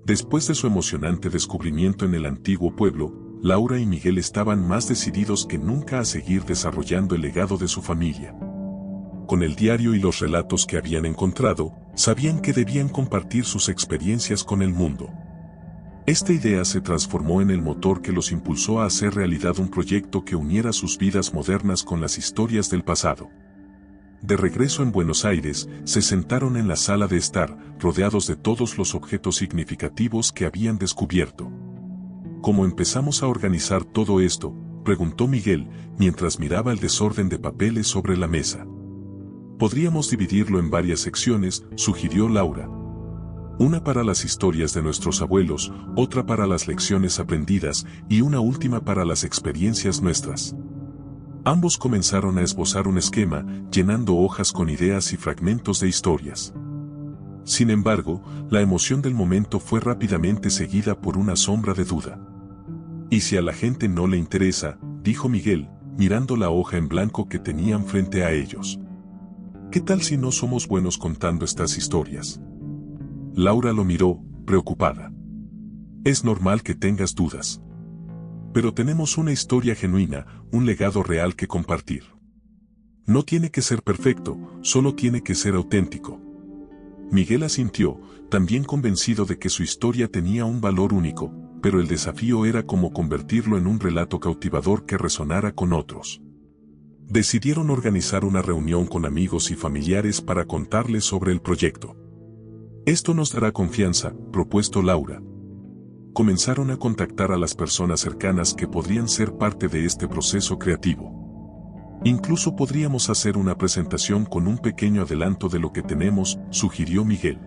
Speaker 1: Después de su emocionante descubrimiento en el antiguo pueblo, Laura y Miguel estaban más decididos que nunca a seguir desarrollando el legado de su familia. Con el diario y los relatos que habían encontrado, sabían que debían compartir sus experiencias con el mundo. Esta idea se transformó en el motor que los impulsó a hacer realidad un proyecto que uniera sus vidas modernas con las historias del pasado. De regreso en Buenos Aires, se sentaron en la sala de estar, rodeados de todos los objetos significativos que habían descubierto. «¿Cómo empezamos a organizar todo esto?», preguntó Miguel, mientras miraba el desorden de papeles sobre la mesa. «Podríamos dividirlo en varias secciones», sugirió Laura. «Una para las historias de nuestros abuelos, otra para las lecciones aprendidas y una última para las experiencias nuestras». Ambos comenzaron a esbozar un esquema, llenando hojas con ideas y fragmentos de historias. Sin embargo, la emoción del momento fue rápidamente seguida por una sombra de duda. «¿Y si a la gente no le interesa?», dijo Miguel, mirando la hoja en blanco que tenían frente a ellos. ¿Qué tal si no somos buenos contando estas historias? Laura lo miró, preocupada. Es normal que tengas dudas. Pero tenemos una historia genuina, un legado real que compartir. No tiene que ser perfecto, solo tiene que ser auténtico. Miguel asintió, también convencido de que su historia tenía un valor único, pero el desafío era cómo convertirlo en un relato cautivador que resonara con otros. Decidieron organizar una reunión con amigos y familiares para contarles sobre el proyecto. Esto nos dará confianza, propuso Laura. Comenzaron a contactar a las personas cercanas que podrían ser parte de este proceso creativo. Incluso podríamos hacer una presentación con un pequeño adelanto de lo que tenemos, sugirió Miguel.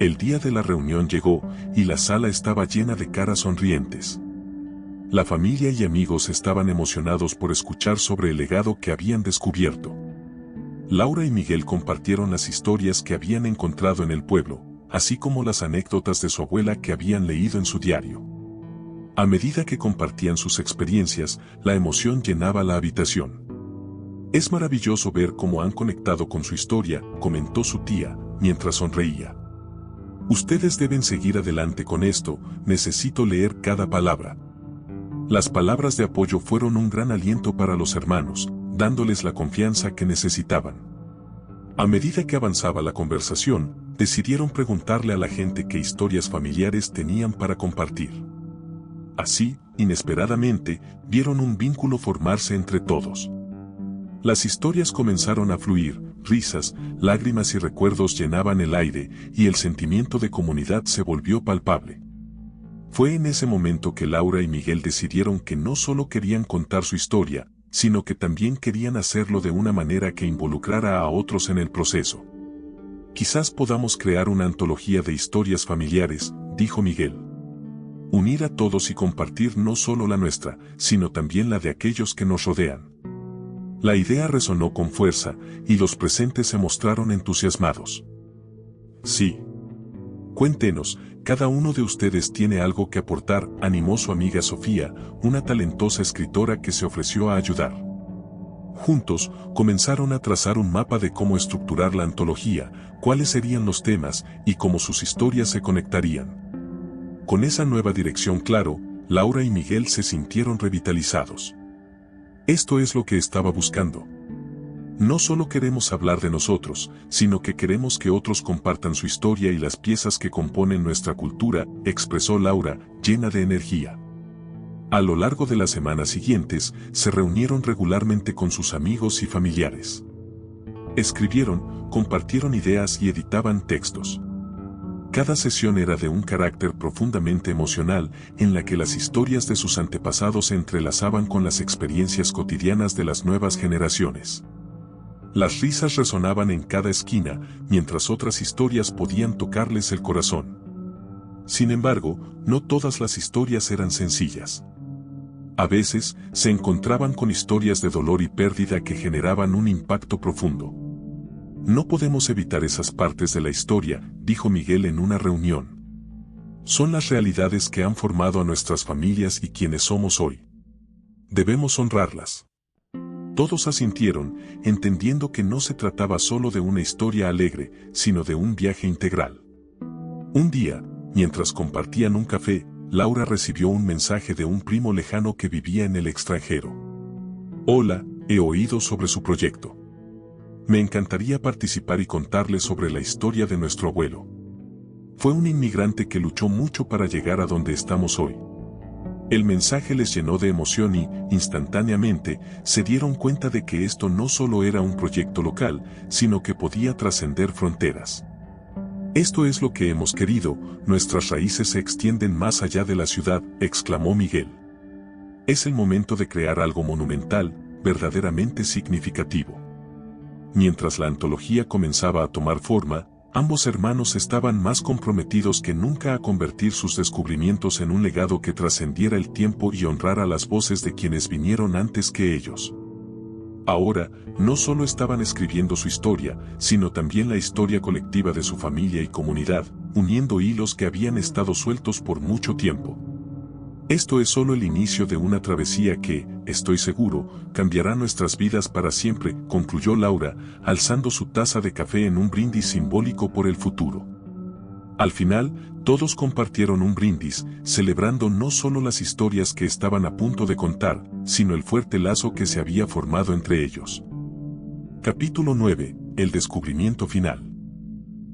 Speaker 1: El día de la reunión llegó, y la sala estaba llena de caras sonrientes. La familia y amigos estaban emocionados por escuchar sobre el legado que habían descubierto. Laura y Miguel compartieron las historias que habían encontrado en el pueblo, así como las anécdotas de su abuela que habían leído en su diario. A medida que compartían sus experiencias, la emoción llenaba la habitación. Es maravilloso ver cómo han conectado con su historia, comentó su tía, mientras sonreía. Ustedes deben seguir adelante con esto, necesito leer cada palabra. Las palabras de apoyo fueron un gran aliento para los hermanos, dándoles la confianza que necesitaban. A medida que avanzaba la conversación, decidieron preguntarle a la gente qué historias familiares tenían para compartir. Así, inesperadamente, vieron un vínculo formarse entre todos. Las historias comenzaron a fluir, risas, lágrimas y recuerdos llenaban el aire, y el sentimiento de comunidad se volvió palpable. Fue en ese momento que Laura y Miguel decidieron que no solo querían contar su historia, sino que también querían hacerlo de una manera que involucrara a otros en el proceso. Quizás podamos crear una antología de historias familiares, dijo Miguel. Unir a todos y compartir no solo la nuestra, sino también la de aquellos que nos rodean. La idea resonó con fuerza, y los presentes se mostraron entusiasmados. Sí. Cuéntenos, cada uno de ustedes tiene algo que aportar, animó su amiga Sofía, una talentosa escritora que se ofreció a ayudar. Juntos, comenzaron a trazar un mapa de cómo estructurar la antología, cuáles serían los temas, y cómo sus historias se conectarían. Con esa nueva dirección claro, Laura y Miguel se sintieron revitalizados. Esto es lo que estaba buscando. No solo queremos hablar de nosotros, sino que queremos que otros compartan su historia y las piezas que componen nuestra cultura, expresó Laura, llena de energía. A lo largo de las semanas siguientes, se reunieron regularmente con sus amigos y familiares. Escribieron, compartieron ideas y editaban textos. Cada sesión era de un carácter profundamente emocional, en la que las historias de sus antepasados se entrelazaban con las experiencias cotidianas de las nuevas generaciones. Las risas resonaban en cada esquina, mientras otras historias podían tocarles el corazón. Sin embargo, no todas las historias eran sencillas. A veces, se encontraban con historias de dolor y pérdida que generaban un impacto profundo. No podemos evitar esas partes de la historia, dijo Miguel en una reunión. Son las realidades que han formado a nuestras familias y quienes somos hoy. Debemos honrarlas. Todos asintieron, entendiendo que no se trataba solo de una historia alegre, sino de un viaje integral. Un día, mientras compartían un café, Laura recibió un mensaje de un primo lejano que vivía en el extranjero. Hola, he oído sobre su proyecto. Me encantaría participar y contarles sobre la historia de nuestro abuelo. Fue un inmigrante que luchó mucho para llegar a donde estamos hoy. El mensaje les llenó de emoción y, instantáneamente, se dieron cuenta de que esto no solo era un proyecto local, sino que podía trascender fronteras. Esto es lo que hemos querido, nuestras raíces se extienden más allá de la ciudad, exclamó Miguel. Es el momento de crear algo monumental, verdaderamente significativo. Mientras la antología comenzaba a tomar forma, ambos hermanos estaban más comprometidos que nunca a convertir sus descubrimientos en un legado que trascendiera el tiempo y honrara las voces de quienes vinieron antes que ellos. Ahora, no solo estaban escribiendo su historia, sino también la historia colectiva de su familia y comunidad, uniendo hilos que habían estado sueltos por mucho tiempo. Esto es solo el inicio de una travesía que, estoy seguro, cambiará nuestras vidas para siempre, concluyó Laura, alzando su taza de café en un brindis simbólico por el futuro. Al final, todos compartieron un brindis, celebrando no solo las historias que estaban a punto de contar, sino el fuerte lazo que se había formado entre ellos. Capítulo 9. El descubrimiento final.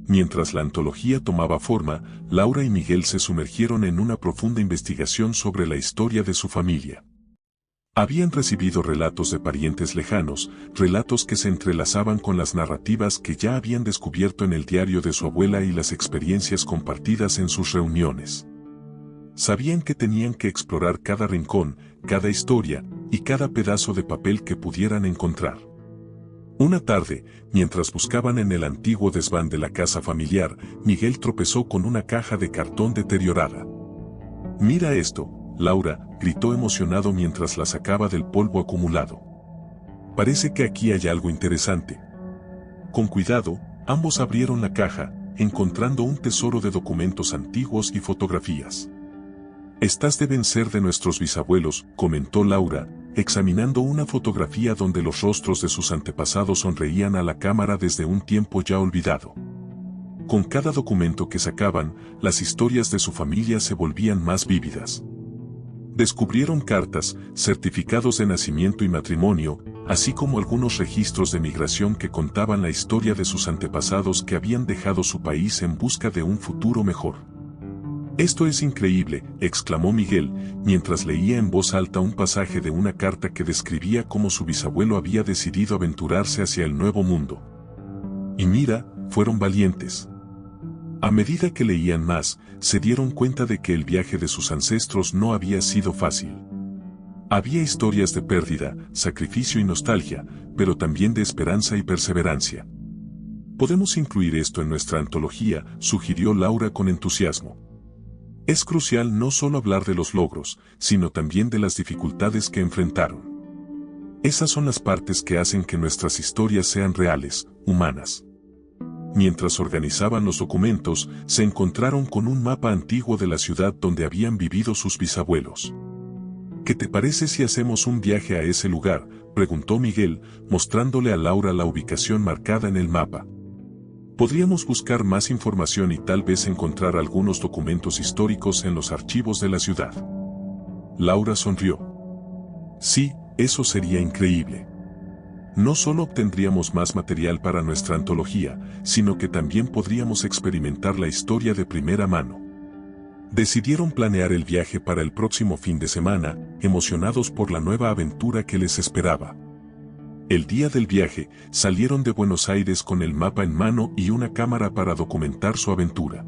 Speaker 1: Mientras la antología tomaba forma, Laura y Miguel se sumergieron en una profunda investigación sobre la historia de su familia. Habían recibido relatos de parientes lejanos, relatos que se entrelazaban con las narrativas que ya habían descubierto en el diario de su abuela y las experiencias compartidas en sus reuniones. Sabían que tenían que explorar cada rincón, cada historia, y cada pedazo de papel que pudieran encontrar. Una tarde, mientras buscaban en el antiguo desván de la casa familiar, Miguel tropezó con una caja de cartón deteriorada. «Mira esto», Laura gritó emocionado mientras la sacaba del polvo acumulado. «Parece que aquí hay algo interesante». Con cuidado, ambos abrieron la caja, encontrando un tesoro de documentos antiguos y fotografías. «Estas deben ser de nuestros bisabuelos», comentó Laura, examinando una fotografía donde los rostros de sus antepasados sonreían a la cámara desde un tiempo ya olvidado. Con cada documento que sacaban, las historias de su familia se volvían más vívidas. Descubrieron cartas, certificados de nacimiento y matrimonio, así como algunos registros de migración que contaban la historia de sus antepasados que habían dejado su país en busca de un futuro mejor. «Esto es increíble», exclamó Miguel, mientras leía en voz alta un pasaje de una carta que describía cómo su bisabuelo había decidido aventurarse hacia el nuevo mundo. «Y mira, fueron valientes». A medida que leían más, se dieron cuenta de que el viaje de sus ancestros no había sido fácil. Había historias de pérdida, sacrificio y nostalgia, pero también de esperanza y perseverancia. «Podemos incluir esto en nuestra antología», sugirió Laura con entusiasmo. Es crucial no solo hablar de los logros, sino también de las dificultades que enfrentaron. Esas son las partes que hacen que nuestras historias sean reales, humanas. Mientras organizaban los documentos, se encontraron con un mapa antiguo de la ciudad donde habían vivido sus bisabuelos. «¿Qué te parece si hacemos un viaje a ese lugar?», preguntó Miguel, mostrándole a Laura la ubicación marcada en el mapa. «Podríamos buscar más información y tal vez encontrar algunos documentos históricos en los archivos de la ciudad». Laura sonrió. «Sí, eso sería increíble. No solo obtendríamos más material para nuestra antología, sino que también podríamos experimentar la historia de primera mano». Decidieron planear el viaje para el próximo fin de semana, emocionados por la nueva aventura que les esperaba. El día del viaje, salieron de Buenos Aires con el mapa en mano y una cámara para documentar su aventura.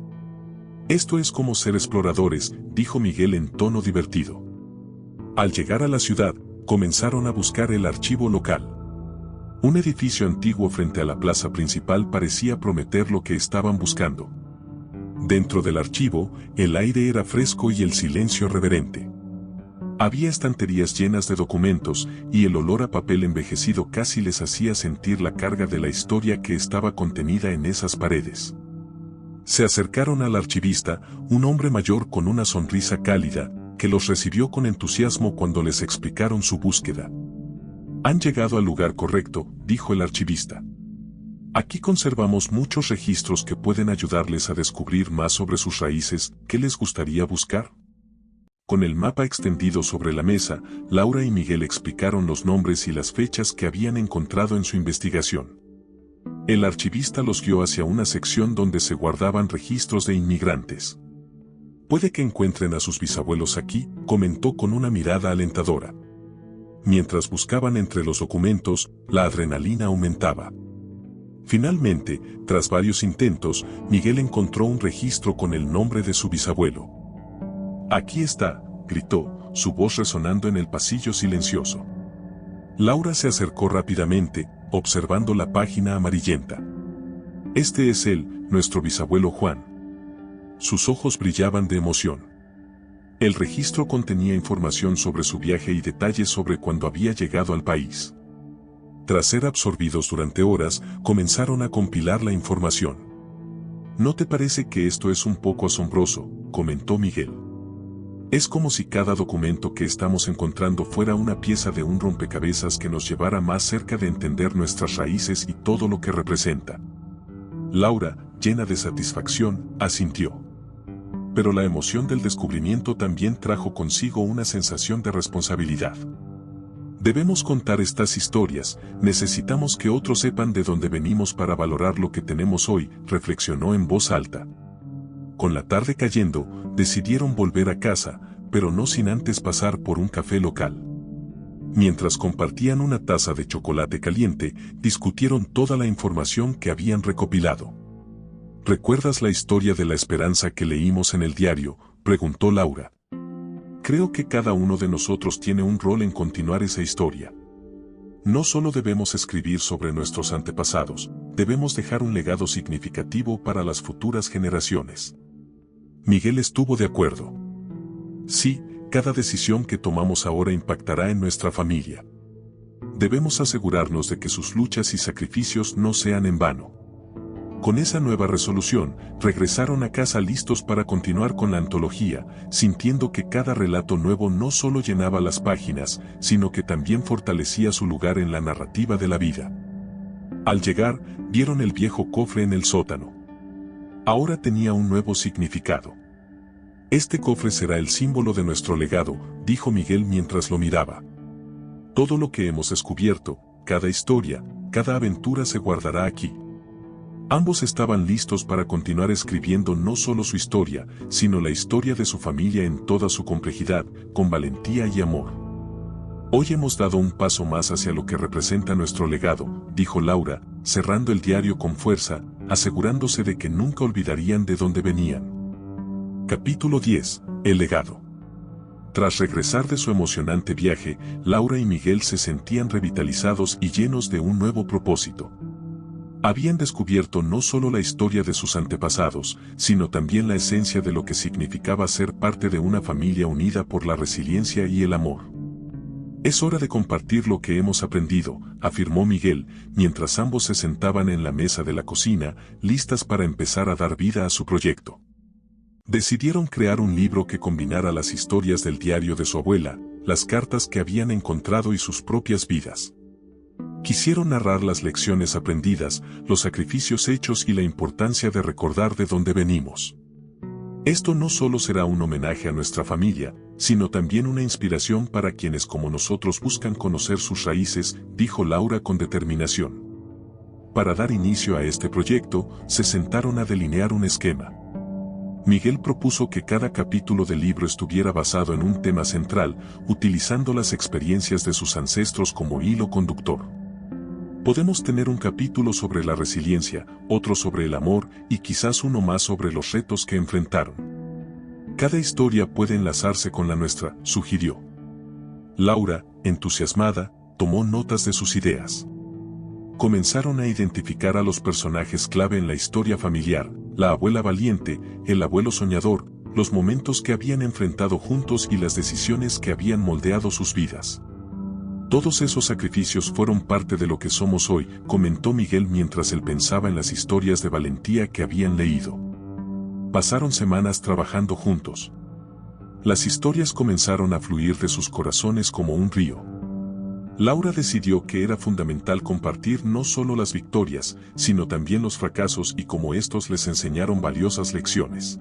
Speaker 1: «Esto es como ser exploradores», dijo Miguel en tono divertido. Al llegar a la ciudad, comenzaron a buscar el archivo local. Un edificio antiguo frente a la plaza principal parecía prometer lo que estaban buscando. Dentro del archivo, el aire era fresco y el silencio reverente. Había estanterías llenas de documentos, y el olor a papel envejecido casi les hacía sentir la carga de la historia que estaba contenida en esas paredes. Se acercaron al archivista, un hombre mayor con una sonrisa cálida, que los recibió con entusiasmo cuando les explicaron su búsqueda. «Han llegado al lugar correcto», dijo el archivista. «Aquí conservamos muchos registros que pueden ayudarles a descubrir más sobre sus raíces. ¿Qué les gustaría buscar?». Con el mapa extendido sobre la mesa, Laura y Miguel explicaron los nombres y las fechas que habían encontrado en su investigación. El archivista los guió hacia una sección donde se guardaban registros de inmigrantes. «Puede que encuentren a sus bisabuelos aquí», comentó con una mirada alentadora. Mientras buscaban entre los documentos, la adrenalina aumentaba. Finalmente, tras varios intentos, Miguel encontró un registro con el nombre de su bisabuelo. «Aquí está», gritó, su voz resonando en el pasillo silencioso. Laura se acercó rápidamente, observando la página amarillenta. «Este es él, nuestro bisabuelo Juan». Sus ojos brillaban de emoción. El registro contenía información sobre su viaje y detalles sobre cuando había llegado al país. Tras ser absorbidos durante horas, comenzaron a compilar la información. «¿No te parece que esto es un poco asombroso?», comentó Miguel. Es como si cada documento que estamos encontrando fuera una pieza de un rompecabezas que nos llevara más cerca de entender nuestras raíces y todo lo que representa. Laura, llena de satisfacción, asintió. Pero la emoción del descubrimiento también trajo consigo una sensación de responsabilidad. Debemos contar estas historias, necesitamos que otros sepan de dónde venimos para valorar lo que tenemos hoy, reflexionó en voz alta. Con la tarde cayendo, decidieron volver a casa, pero no sin antes pasar por un café local. Mientras compartían una taza de chocolate caliente, discutieron toda la información que habían recopilado. ¿Recuerdas la historia de la esperanza que leímos en el diario?, preguntó Laura. Creo que cada uno de nosotros tiene un rol en continuar esa historia. No solo debemos escribir sobre nuestros antepasados, debemos dejar un legado significativo para las futuras generaciones. Miguel estuvo de acuerdo. Sí, cada decisión que tomamos ahora impactará en nuestra familia. Debemos asegurarnos de que sus luchas y sacrificios no sean en vano. Con esa nueva resolución, regresaron a casa listos para continuar con la antología, sintiendo que cada relato nuevo no solo llenaba las páginas, sino que también fortalecía su lugar en la narrativa de la vida. Al llegar, vieron el viejo cofre en el sótano. Ahora tenía un nuevo significado. Este cofre será el símbolo de nuestro legado, dijo Miguel mientras lo miraba. Todo lo que hemos descubierto, cada historia, cada aventura se guardará aquí. Ambos estaban listos para continuar escribiendo no solo su historia, sino la historia de su familia en toda su complejidad, con valentía y amor. Hoy hemos dado un paso más hacia lo que representa nuestro legado, dijo Laura, cerrando el diario con fuerza, asegurándose de que nunca olvidarían de dónde venían. Capítulo 10. El legado. Tras regresar de su emocionante viaje, Laura y Miguel se sentían revitalizados y llenos de un nuevo propósito. Habían descubierto no solo la historia de sus antepasados, sino también la esencia de lo que significaba ser parte de una familia unida por la resiliencia y el amor. Es hora de compartir lo que hemos aprendido, afirmó Miguel, mientras ambos se sentaban en la mesa de la cocina, listas para empezar a dar vida a su proyecto. Decidieron crear un libro que combinara las historias del diario de su abuela, las cartas que habían encontrado y sus propias vidas. Quisieron narrar las lecciones aprendidas, los sacrificios hechos y la importancia de recordar de dónde venimos. Esto no solo será un homenaje a nuestra familia, sino también una inspiración para quienes como nosotros buscan conocer sus raíces, dijo Laura con determinación. Para dar inicio a este proyecto, se sentaron a delinear un esquema. Miguel propuso que cada capítulo del libro estuviera basado en un tema central, utilizando las experiencias de sus ancestros como hilo conductor. Podemos tener un capítulo sobre la resiliencia, otro sobre el amor y quizás uno más sobre los retos que enfrentaron. Cada historia puede enlazarse con la nuestra, sugirió. Laura, entusiasmada, tomó notas de sus ideas. Comenzaron a identificar a los personajes clave en la historia familiar, la abuela valiente, el abuelo soñador, los momentos que habían enfrentado juntos y las decisiones que habían moldeado sus vidas. Todos esos sacrificios fueron parte de lo que somos hoy, comentó Miguel mientras él pensaba en las historias de valentía que habían leído. Pasaron semanas trabajando juntos. Las historias comenzaron a fluir de sus corazones como un río. Laura decidió que era fundamental compartir no solo las victorias, sino también los fracasos y cómo estos les enseñaron valiosas lecciones.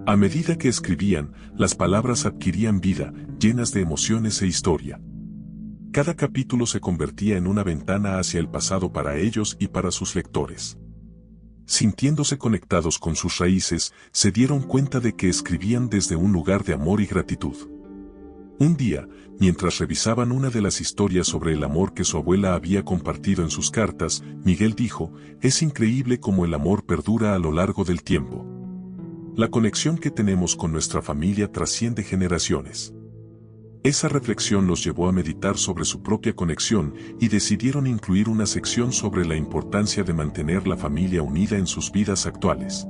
Speaker 1: A medida que escribían, las palabras adquirían vida, llenas de emociones e historia. Cada capítulo se convertía en una ventana hacia el pasado para ellos y para sus lectores. Sintiéndose conectados con sus raíces, se dieron cuenta de que escribían desde un lugar de amor y gratitud. Un día, mientras revisaban una de las historias sobre el amor que su abuela había compartido en sus cartas, Miguel dijo, «Es increíble cómo el amor perdura a lo largo del tiempo. La conexión que tenemos con nuestra familia trasciende generaciones». Esa reflexión los llevó a meditar sobre su propia conexión y decidieron incluir una sección sobre la importancia de mantener la familia unida en sus vidas actuales.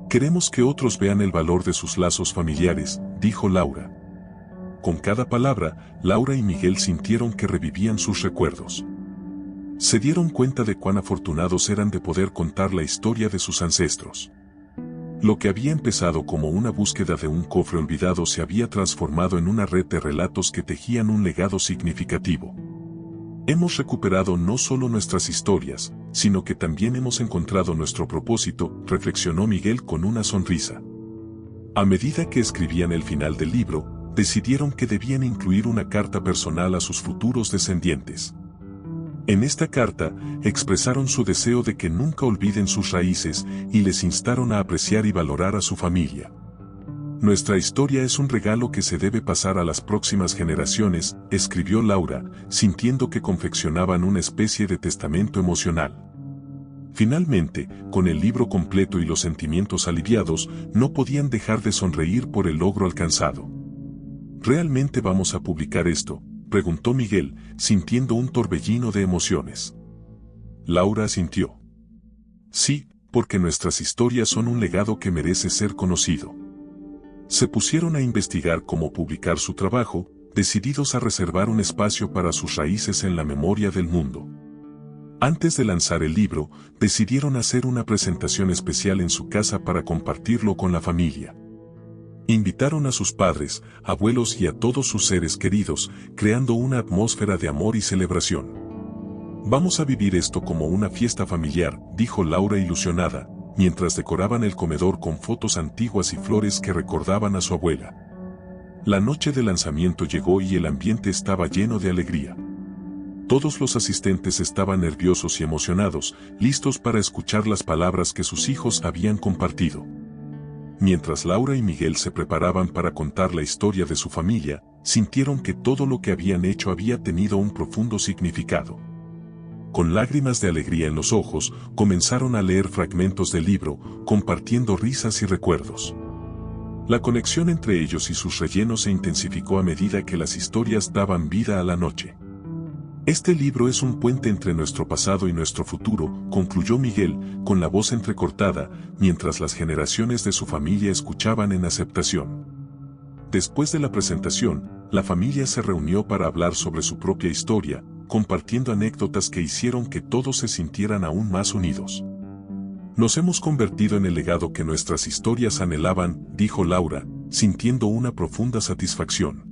Speaker 1: «Queremos que otros vean el valor de sus lazos familiares», dijo Laura. Con cada palabra, Laura y Miguel sintieron que revivían sus recuerdos. Se dieron cuenta de cuán afortunados eran de poder contar la historia de sus ancestros. Lo que había empezado como una búsqueda de un cofre olvidado se había transformado en una red de relatos que tejían un legado significativo. Hemos recuperado no solo nuestras historias, sino que también hemos encontrado nuestro propósito, reflexionó Miguel con una sonrisa. A medida que escribían el final del libro, decidieron que debían incluir una carta personal a sus futuros descendientes. En esta carta, expresaron su deseo de que nunca olviden sus raíces y les instaron a apreciar y valorar a su familia. Nuestra historia es un regalo que se debe pasar a las próximas generaciones, escribió Laura, sintiendo que confeccionaban una especie de testamento emocional. Finalmente, con el libro completo y los sentimientos aliviados, no podían dejar de sonreír por el logro alcanzado. ¿Realmente vamos a publicar esto?, preguntó Miguel, sintiendo un torbellino de emociones. Laura asintió. Sí, porque nuestras historias son un legado que merece ser conocido. Se pusieron a investigar cómo publicar su trabajo, decididos a reservar un espacio para sus raíces en la memoria del mundo. Antes de lanzar el libro, decidieron hacer una presentación especial en su casa para compartirlo con la familia. Invitaron a sus padres, abuelos y a todos sus seres queridos, creando una atmósfera de amor y celebración. Vamos a vivir esto como una fiesta familiar, dijo Laura ilusionada, mientras decoraban el comedor con fotos antiguas y flores que recordaban a su abuela. La noche de lanzamiento llegó y el ambiente estaba lleno de alegría. Todos los asistentes estaban nerviosos y emocionados, listos para escuchar las palabras que sus hijos habían compartido. Mientras Laura y Miguel se preparaban para contar la historia de su familia, sintieron que todo lo que habían hecho había tenido un profundo significado. Con lágrimas de alegría en los ojos, comenzaron a leer fragmentos del libro, compartiendo risas y recuerdos. La conexión entre ellos y sus rellenos se intensificó a medida que las historias daban vida a la noche. Este libro es un puente entre nuestro pasado y nuestro futuro, concluyó Miguel, con la voz entrecortada, mientras las generaciones de su familia escuchaban en aceptación. Después de la presentación, la familia se reunió para hablar sobre su propia historia, compartiendo anécdotas que hicieron que todos se sintieran aún más unidos. Nos hemos convertido en el legado que nuestras historias anhelaban, dijo Laura, sintiendo una profunda satisfacción.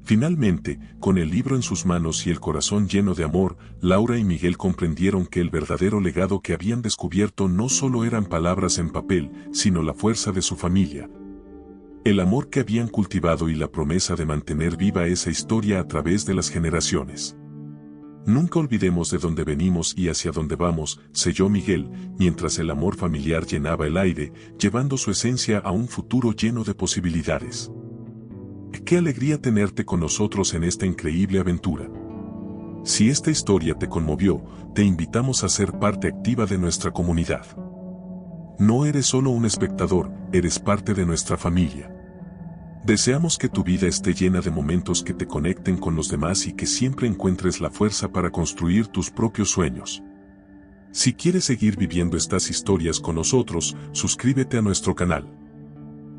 Speaker 1: Finalmente, con el libro en sus manos y el corazón lleno de amor, Laura y Miguel comprendieron que el verdadero legado que habían descubierto no solo eran palabras en papel, sino la fuerza de su familia. El amor que habían cultivado y la promesa de mantener viva esa historia a través de las generaciones. Nunca olvidemos de dónde venimos y hacia dónde vamos, selló Miguel, mientras el amor familiar llenaba el aire, llevando su esencia a un futuro lleno de posibilidades. ¡Qué alegría tenerte con nosotros en esta increíble aventura! Si esta historia te conmovió, te invitamos a ser parte activa de nuestra comunidad. No eres solo un espectador, eres parte de nuestra familia. Deseamos que tu vida esté llena de momentos que te conecten con los demás y que siempre encuentres la fuerza para construir tus propios sueños. Si quieres seguir viviendo estas historias con nosotros, suscríbete a nuestro canal.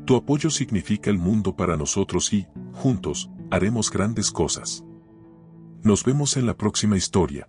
Speaker 1: Tu apoyo significa el mundo para nosotros y, juntos, haremos grandes cosas. Nos vemos en la próxima historia.